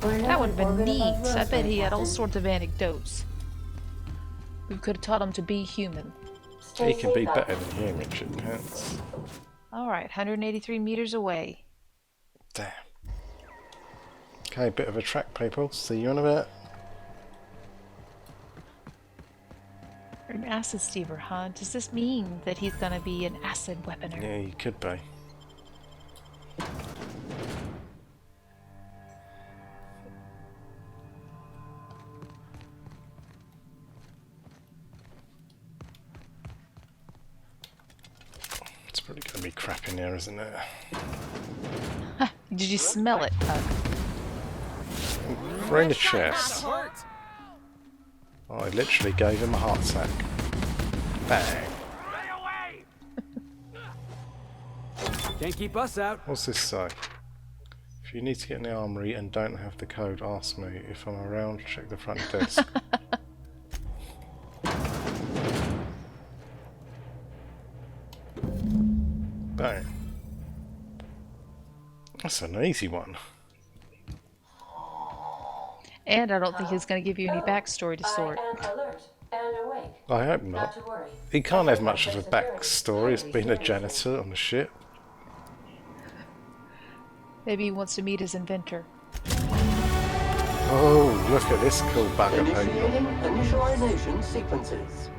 That would have been neat. I bet he had all sorts of anecdotes. We could have taught him to be human. He can be better than human, chippants. Alright, 183 meters away. Damn. Okay, bit of a track, people. See you in a bit. An acid steamer, huh? Does this mean that he's gonna be an acid weaponer? Yeah, he could be. It's probably gonna be crap in there, isn't it? Did you smell it, Pug? Right in the chest. Oh, I literally gave him a heart attack. Bang. Can't keep us out. What's this say? If you need to get in the armory and don't have the code, ask me. If I'm around, check the front desk. Bang. That's an easy one. And I don't think he's going to give you any backstory to sort. I hope not. He can't have much of a backstory. He's been a janitor on the ship. Maybe he wants to meet his inventor. Oh, look at this cool bugger Initiating paper. initialization sequences.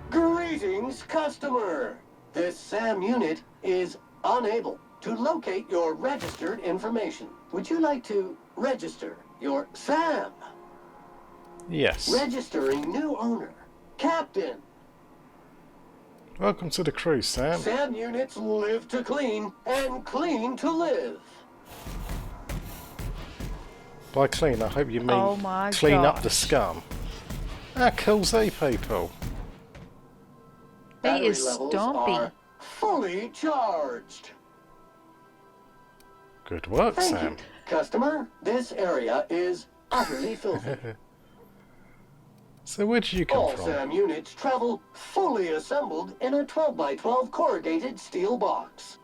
Greetings, customer! This SAM unit is unable to locate your registered information. Would you like to register your SAM? Yes. Registering new owner. Captain. Welcome to the crew, Sam. SAM units live to clean and clean to live. By clean, I hope you mean Oh my clean up the gosh. scum. How cool's he, people? He Battery is levels stompy. are fully charged. Good work, Thank Sam. you, customer. This area is utterly filthy. So where did you come All from? SAM units travel fully assembled in a 12x12 corrugated steel box.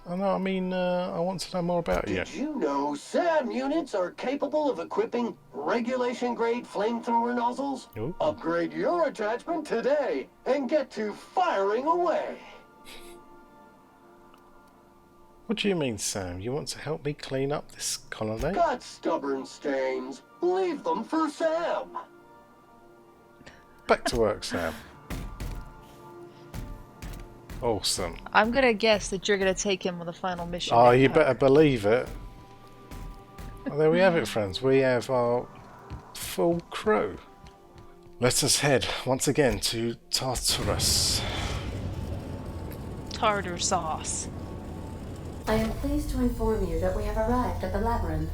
Oh, no, I mean, I want to know more about you. Did you know SAM units are capable of equipping regulation-grade flamethrower nozzles? Ooh. Upgrade your attachment today and get to firing away. What do you mean, Sam? You want to help me clean up this colony? Got stubborn stains. Leave them for Sam. Back to work, Sam. Awesome. I'm gonna guess that you're gonna take him on the final mission. Oh, Nick you Pug. better believe it. Well, there we have it, friends. We have our full crew. Let us head once again to Tartarus. Tartar sauce. I am pleased to inform you that we have arrived at the labyrinth.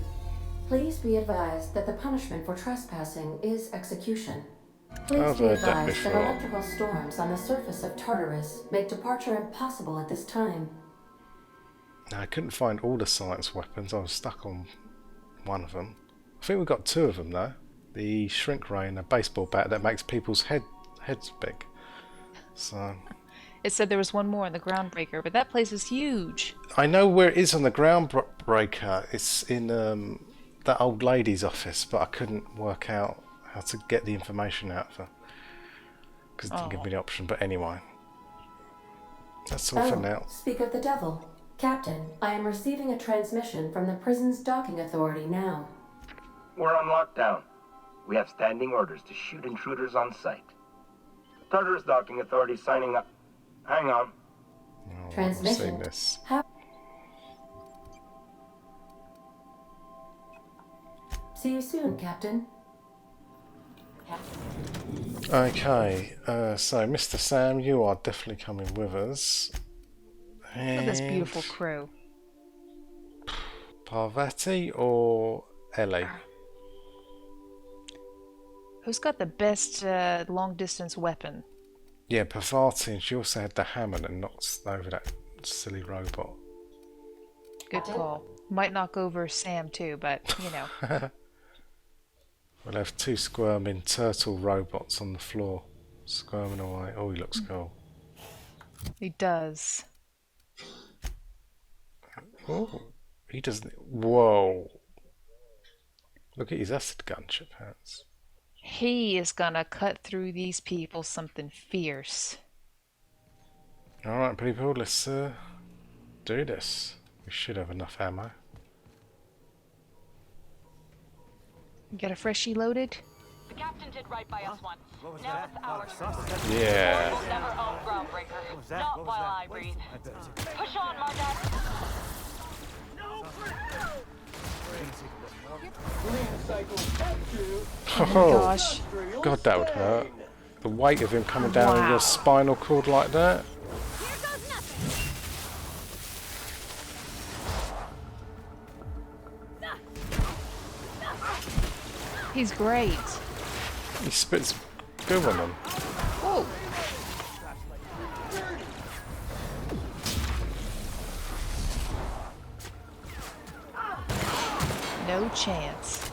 Please be advised that the punishment for trespassing is execution. Please I've be heard that advised that before. electrical storms on the surface of Tartarus make departure impossible at this time. Now, I couldn't find all the science weapons. I was stuck on one of them. I think we got two of them though. The shrink ray and a baseball bat that makes people's heads big. So It said there was one more in the Groundbreaker, but that place is huge. I know where it is on the Groundbreaker. It's in that old lady's office, but I couldn't work out how to get the information out of her because it didn't give me the option. But anyway, that's all for now. Speak of the devil. Captain, I am receiving a transmission from the prison's docking authority now. We're on lockdown. We have standing orders to shoot intruders on sight. Tartarus Docking Authority signing up. Hang on. Oh, Transmission. I've seen this. See you soon, Captain. Okay, so Mr. Sam, you are definitely coming with us. Look at this beautiful crew. Parvati or Ellie? Who's got the best long-distance weapon? Yeah, Parvati, and she also had the hammer that knocks over that silly robot. Good call. Might knock over Sam too, but you know. We'll have two squirming turtle robots on the floor. Squirming away. Oh, he looks cool. He does. Oh, he doesn't. Whoa. Look at his acid gun, chippants. He is gonna cut through these people something fierce. Alright, people, let's do this. We should have enough ammo. Get a freshie loaded? The captain did right by us once. Now it's our turn. Yeah. We'll never own Groundbreaker. Not while I breathe. Push on, Mardet. Oh gosh. God, that would hurt. The weight of him coming down your spinal cord like that. He's great. He spits good on them. Oh. No chance.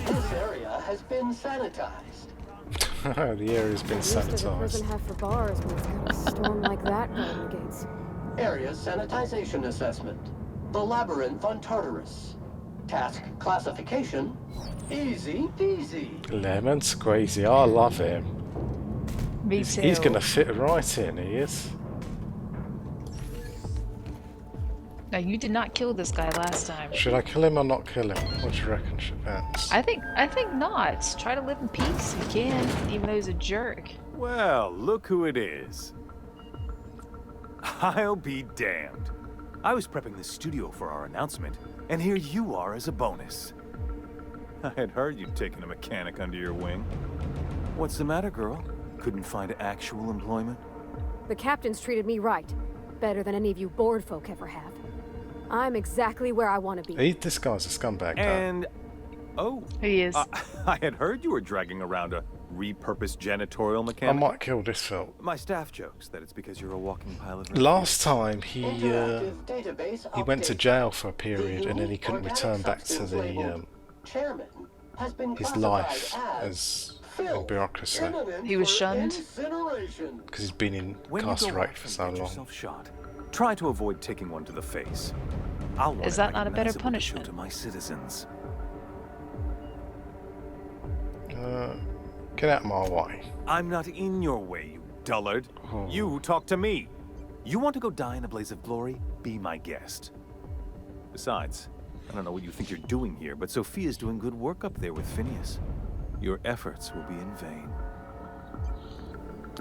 This area has been sanitized. The area's been Used as a prison sanitized. have for bars when it's got a storm like that guarding the gates. Area sanitization assessment. The labyrinth on Tartarus. Task classification. Easy peasy. Lemon squeezy, I love him. Me too. He's gonna fit right in, he is. Now you did not kill this guy last time. Should I kill him or not kill him? What do you reckon, chippants? I think not. Try to live in peace if you can, even though he's a jerk. Well, look who it is. I'll be damned. I was prepping the studio for our announcement, and here you are as a bonus. I had heard you'd taken a mechanic under your wing. What's the matter, girl? Couldn't find actual employment? The captain's treated me right. Better than any of you bored folk ever have. I'm exactly where I want to be. This guy's a scumbag, And... oh. He is. I had heard you were dragging around a repurposed janitorial mechanic. I might kill this Phil. My staff jokes that it's because you're a walking pile of... Last time he went to jail for a period and then he couldn't return back to the his life as in bureaucracy He was shunned because he's been incarcerated for so long. Shot, try to avoid taking one to the face. I'll want Is that not a better punishment? to my citizens. Get out of my way. I'm not in your way, you dullard. You talk to me. You want to go die in a blaze of glory? Be my guest. Besides, I don't know what you think you're doing here, but Sophia's doing good work up there with Phineas. Your efforts will be in vain.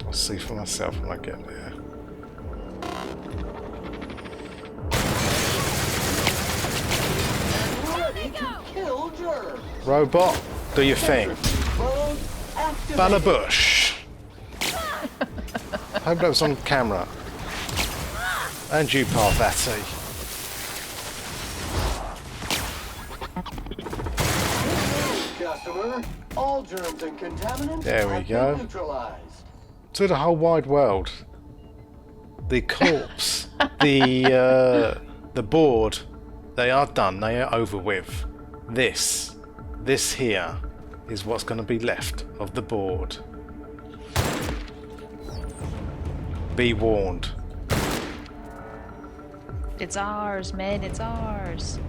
I'll see for myself when I get there. Robot, do your thing. Balabush. Hope that was on camera. And you, Parvati. Customer, all germs and contaminants There we have go. been neutralized. To the whole wide world. The corpse, the board, they are done. They are over with. This here is what's going to be left of the board. Be warned. It's ours, man. It's ours.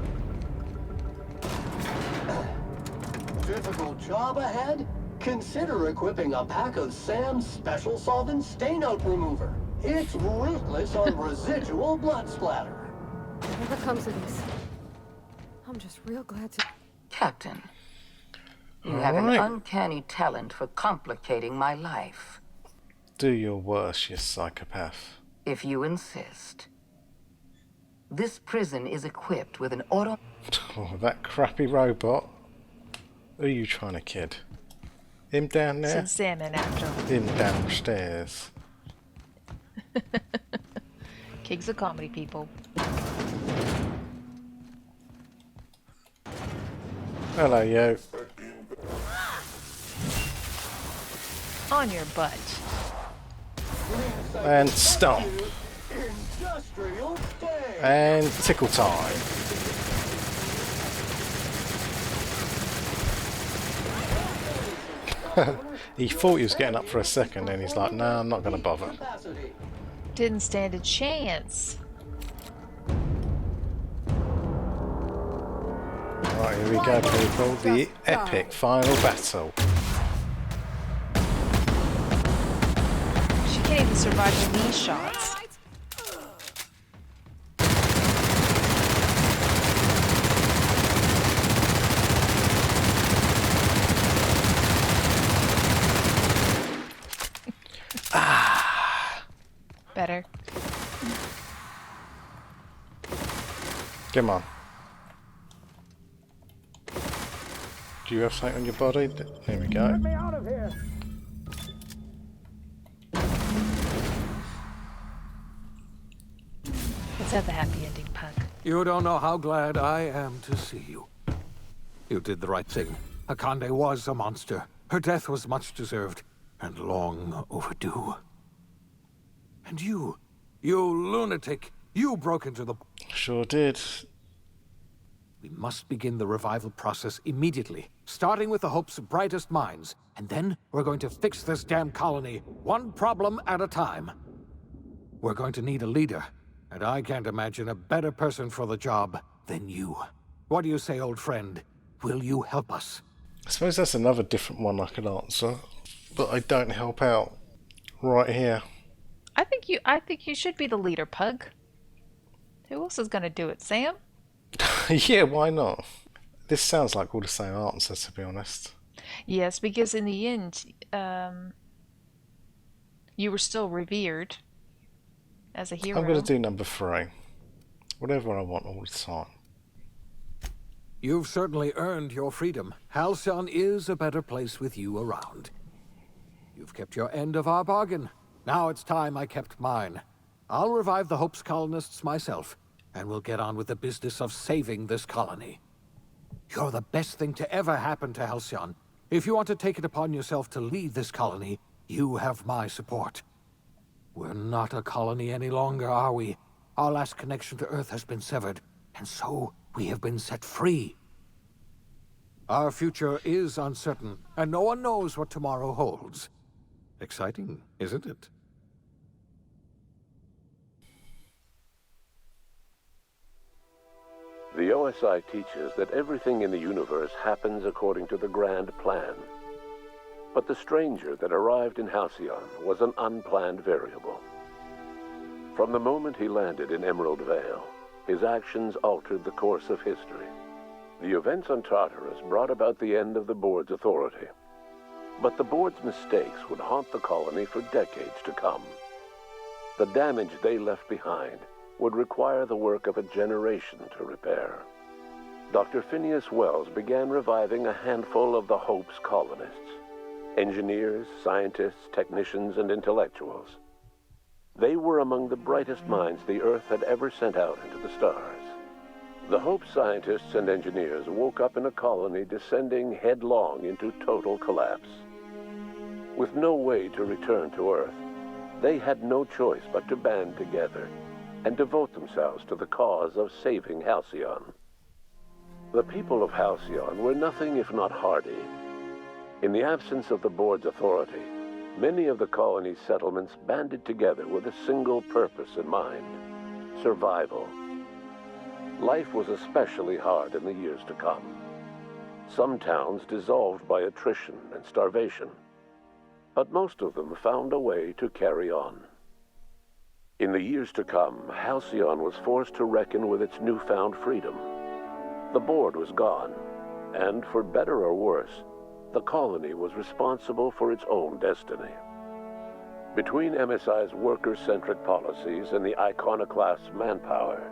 Difficult job ahead? Consider equipping a pack of Sam's special solvent stain out remover. It's ruthless on residual blood splatter. Whatever comes of this, I'm just real glad to... Captain, you have an uncanny talent for complicating my life. Do your worst, you psychopath. If you insist. This prison is equipped with an auto... Oh, that crappy robot. Who are you trying to kid? Him down there? Send salmon after him. Him downstairs. Kings of comedy, people. Hello, yo. On your butt. And stomp. And tickle time. He thought he was getting up for a second, then he's like, nah, I'm not going to bother. Didn't stand a chance. Right, here we go, people. The epic final battle. She can't even survive the knee shots. Better. Come on. Do you have something on your body? There we go. Get me out of here. Let's have the happy ending, Pug. You don't know how glad I am to see you. You did the right thing. Akande was a monster. Her death was much deserved and long overdue. And you lunatic, you broke into the... Sure did. We must begin the revival process immediately, starting with the Hope's brightest minds. And then we're going to fix this damn colony, one problem at a time. We're going to need a leader, and I can't imagine a better person for the job than you. What do you say, old friend? Will you help us? I suppose that's another different one I could answer, but I don't help out right here. I think you should be the leader, Pug. Who else is going to do it, Sam? Yeah, why not? This sounds like all the same answers, to be honest. Yes, because in the end, you were still revered as a hero. I'm going to do number 3. Whatever I want all the time. You've certainly earned your freedom. Halcyon is a better place with you around. You've kept your end of our bargain. Now it's time I kept mine. I'll revive the Hope's colonists myself, and we'll get on with the business of saving this colony. You're the best thing to ever happen to Halcyon. If you want to take it upon yourself to lead this colony, you have my support. We're not a colony any longer, are we? Our last connection to Earth has been severed, and so we have been set free. Our future is uncertain, and no one knows what tomorrow holds. Exciting, isn't it? The OSI teaches that everything in the universe happens according to the grand plan. But the stranger that arrived in Halcyon was an unplanned variable. From the moment he landed in Emerald Vale, his actions altered the course of history. The events on Tartarus brought about the end of the board's authority. But the board's mistakes would haunt the colony for decades to come. The damage they left behind would require the work of a generation to repair. Dr. Phineas Wells began reviving a handful of the Hope's colonists. Engineers, scientists, technicians, and intellectuals. They were among the brightest minds the Earth had ever sent out into the stars. The Hope scientists and engineers woke up in a colony descending headlong into total collapse. With no way to return to Earth, they had no choice but to band together and devote themselves to the cause of saving Halcyon. The people of Halcyon were nothing if not hardy. In the absence of the board's authority, many of the colony's settlements banded together with a single purpose in mind: survival. Life was especially hard in the years to come. Some towns dissolved by attrition and starvation, but most of them found a way to carry on. In the years to come, Halcyon was forced to reckon with its newfound freedom. The board was gone, and for better or worse, the colony was responsible for its own destiny. Between MSI's worker-centric policies and the iconoclast's manpower,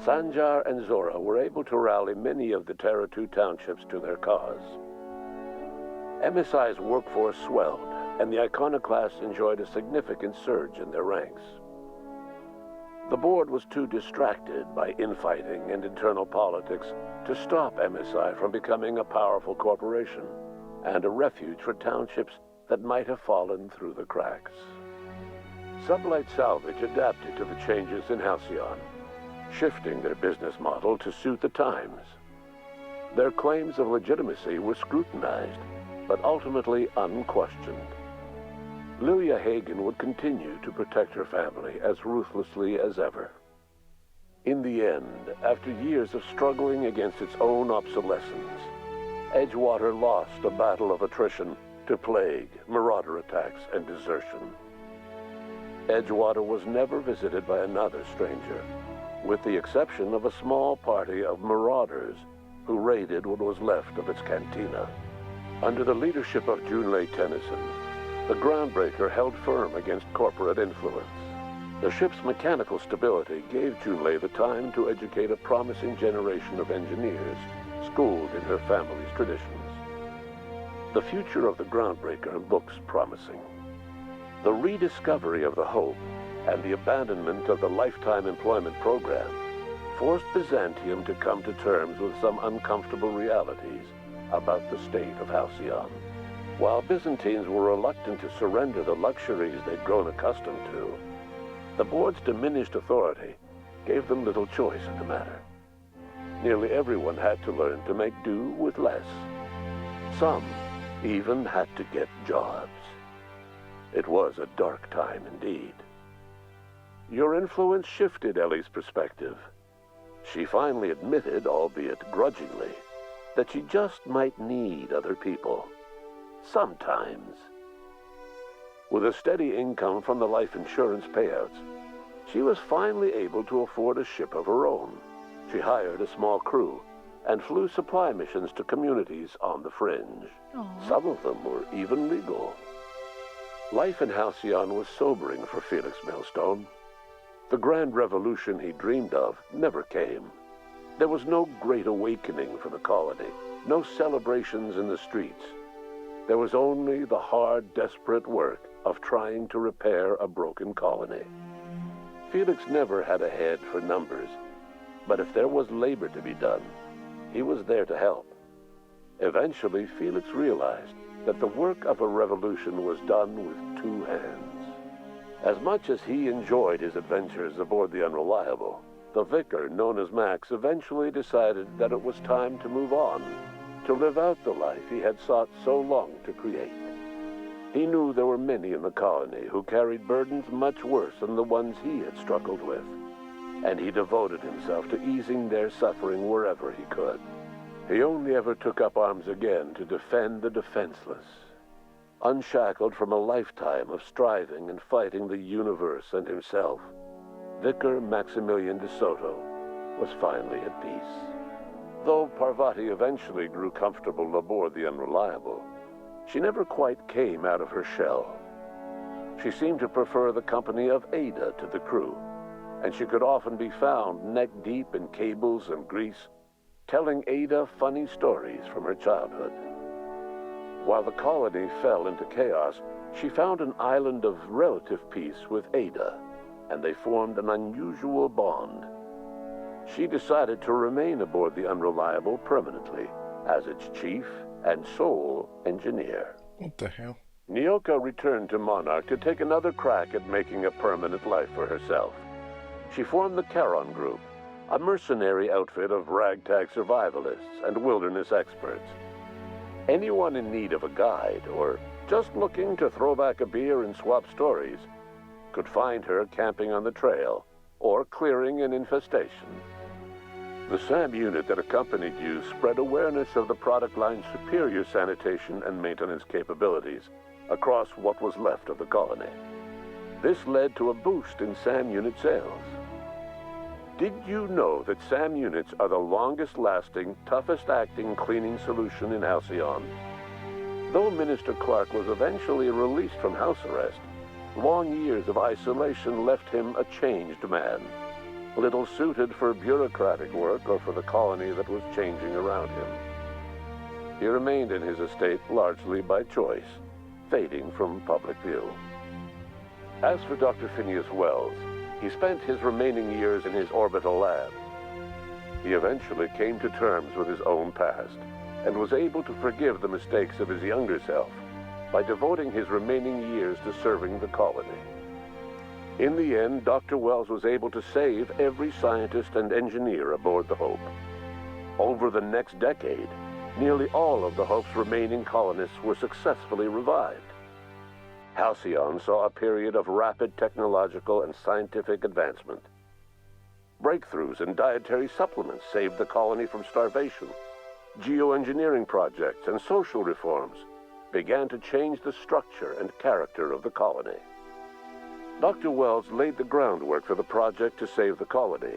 Sanjar and Zora were able to rally many of the Terra 2 townships to their cause. MSI's workforce swelled, and the iconoclasts enjoyed a significant surge in their ranks. The board was too distracted by infighting and internal politics to stop MSI from becoming a powerful corporation and a refuge for townships that might have fallen through the cracks. Sublight Salvage adapted to the changes in Halcyon, shifting their business model to suit the times. Their claims of legitimacy were scrutinized, but ultimately unquestioned. Lilia Hagen would continue to protect her family as ruthlessly as ever. In the end, after years of struggling against its own obsolescence, Edgewater lost a battle of attrition to plague, marauder attacks, and desertion. Edgewater was never visited by another stranger, with the exception of a small party of marauders who raided what was left of its cantina. Under the leadership of Junlei Tennyson, the Groundbreaker held firm against corporate influence. The ship's mechanical stability gave Junlei the time to educate a promising generation of engineers schooled in her family's traditions. The future of the Groundbreaker looks promising. The rediscovery of the Hope and the abandonment of the lifetime employment program forced Byzantium to come to terms with some uncomfortable realities about the state of Halcyon. While Byzantines were reluctant to surrender the luxuries they'd grown accustomed to, the board's diminished authority gave them little choice in the matter. Nearly everyone had to learn to make do with less. Some even had to get jobs. It was a dark time indeed. Your influence shifted Ellie's perspective. She finally admitted, albeit grudgingly, that she just might need other people. Sometimes. With a steady income from the life insurance payouts, she was finally able to afford a ship of her own. She hired a small crew and flew supply missions to communities on the fringe. Aww. Some of them were even legal. Life in Halcyon was sobering for Felix Millstone. The grand revolution he dreamed of never came. There was no great awakening for the colony, no celebrations in the streets. There was only the hard, desperate work of trying to repair a broken colony. Felix never had a head for numbers, but if there was labor to be done, he was there to help. Eventually, Felix realized that the work of a revolution was done with two hands. As much as he enjoyed his adventures aboard the Unreliable, the Vicar, known as Max, eventually decided that it was time to move on, to live out the life he had sought so long to create. He knew there were many in the colony who carried burdens much worse than the ones he had struggled with, and he devoted himself to easing their suffering wherever he could. He only ever took up arms again to defend the defenseless. Unshackled from a lifetime of striving and fighting the universe and himself, Vicar Maximilian de Soto was finally at peace. Though Parvati eventually grew comfortable aboard the Unreliable, she never quite came out of her shell. She seemed to prefer the company of Ada to the crew, and she could often be found neck-deep in cables and grease, telling Ada funny stories from her childhood. While the colony fell into chaos, she found an island of relative peace with Ada, and they formed an unusual bond. She decided to remain aboard the Unreliable permanently as its chief and sole engineer. What the hell? Nyoka returned to Monarch to take another crack at making a permanent life for herself. She formed the Charon Group, a mercenary outfit of ragtag survivalists and wilderness experts. Anyone in need of a guide or just looking to throw back a beer and swap stories could find her camping on the trail or clearing an infestation. The SAM unit that accompanied you spread awareness of the product line's superior sanitation and maintenance capabilities across what was left of the colony. This led to a boost in SAM unit sales. Did you know that SAM units are the longest-lasting, toughest-acting cleaning solution in Halcyon? Though Minister Clark was eventually released from house arrest, long years of isolation left him a changed man, little suited for bureaucratic work or for the colony that was changing around him. He remained in his estate largely by choice, fading from public view. As for Dr. Phineas Wells, he spent his remaining years in his orbital lab. He eventually came to terms with his own past and was able to forgive the mistakes of his younger self by devoting his remaining years to serving the colony. In the end, Dr. Wells was able to save every scientist and engineer aboard the Hope. Over the next decade, nearly all of the Hope's remaining colonists were successfully revived. Halcyon saw a period of rapid technological and scientific advancement. Breakthroughs in dietary supplements saved the colony from starvation. Geoengineering projects and social reforms began to change the structure and character of the colony. Dr. Wells laid the groundwork for the project to save the colony,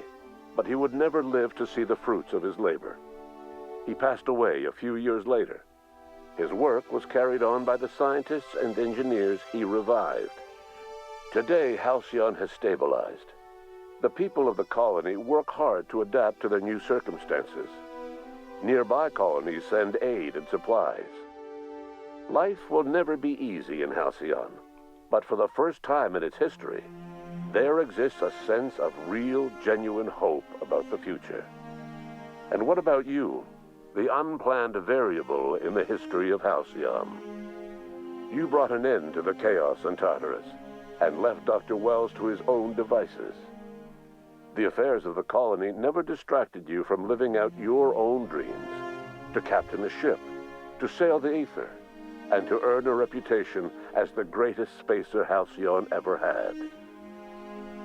but he would never live to see the fruits of his labor. He passed away a few years later. His work was carried on by the scientists and engineers he revived. Today, Halcyon has stabilized. The people of the colony work hard to adapt to their new circumstances. Nearby colonies send aid and supplies. Life will never be easy in Halcyon, but for the first time in its history, there exists a sense of real, genuine hope about the future. And what about you, the unplanned variable in the history of Halcyon? You brought an end to the chaos in Tartarus and left Dr. Wells to his own devices. The affairs of the colony never distracted you from living out your own dreams, to captain a ship, to sail the ether, and to earn a reputation as the greatest spacer Halcyon ever had.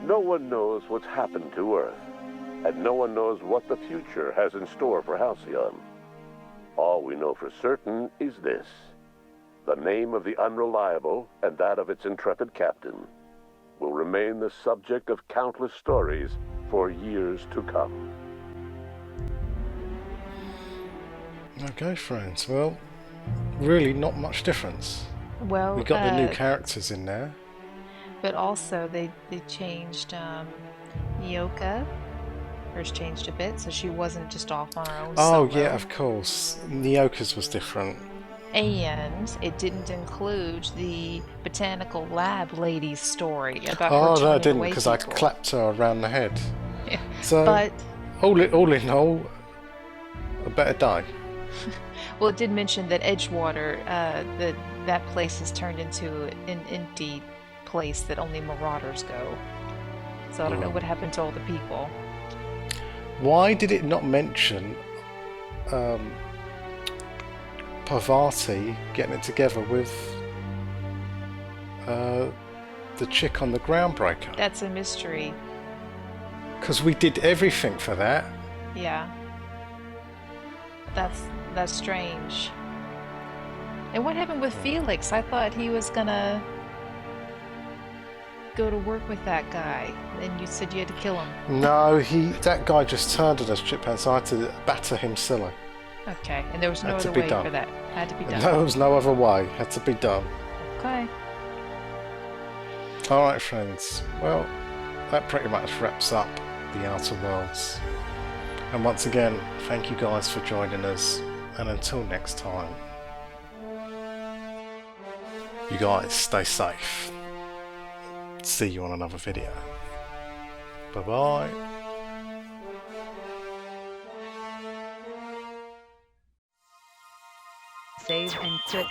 No one knows what's happened to Earth, and no one knows what the future has in store for Halcyon. All we know for certain is this: the name of the Unreliable and that of its intrepid captain will remain the subject of countless stories for years to come. Okay, friends. Well, really not much difference. Well, we got the new characters in there. But also they changed Nyoka. Hers changed a bit, so she wasn't just off on her own Oh solo. yeah, of course. Nyoka's was different. And it didn't include the botanical lab lady's story about her Oh no, I turning didn't, away because I people. clapped her around the head. Yeah. So, But all in all, a better die. well, it did mention that Edgewater, that place has turned into an empty place that only marauders go. So I don't know what happened to all the people. Why did it not mention Parvati getting it together with the chick on the groundbreaker? That's a mystery. Because we did everything for that. Yeah. That's strange. And what happened with Felix? I thought he was gonna go to work with that guy, and you said you had to kill him. No, that guy just turned on us, chippants. So I had to batter him silly. Okay, and there was no Had to other be way done. for that. Had to be done. There was no other way. Had to be done. Okay. Alright, friends. Well, that pretty much wraps up the Outer Worlds. And once again, thank you guys for joining us. And until next time, you guys stay safe. See you on another video. Bye bye. Save and quit.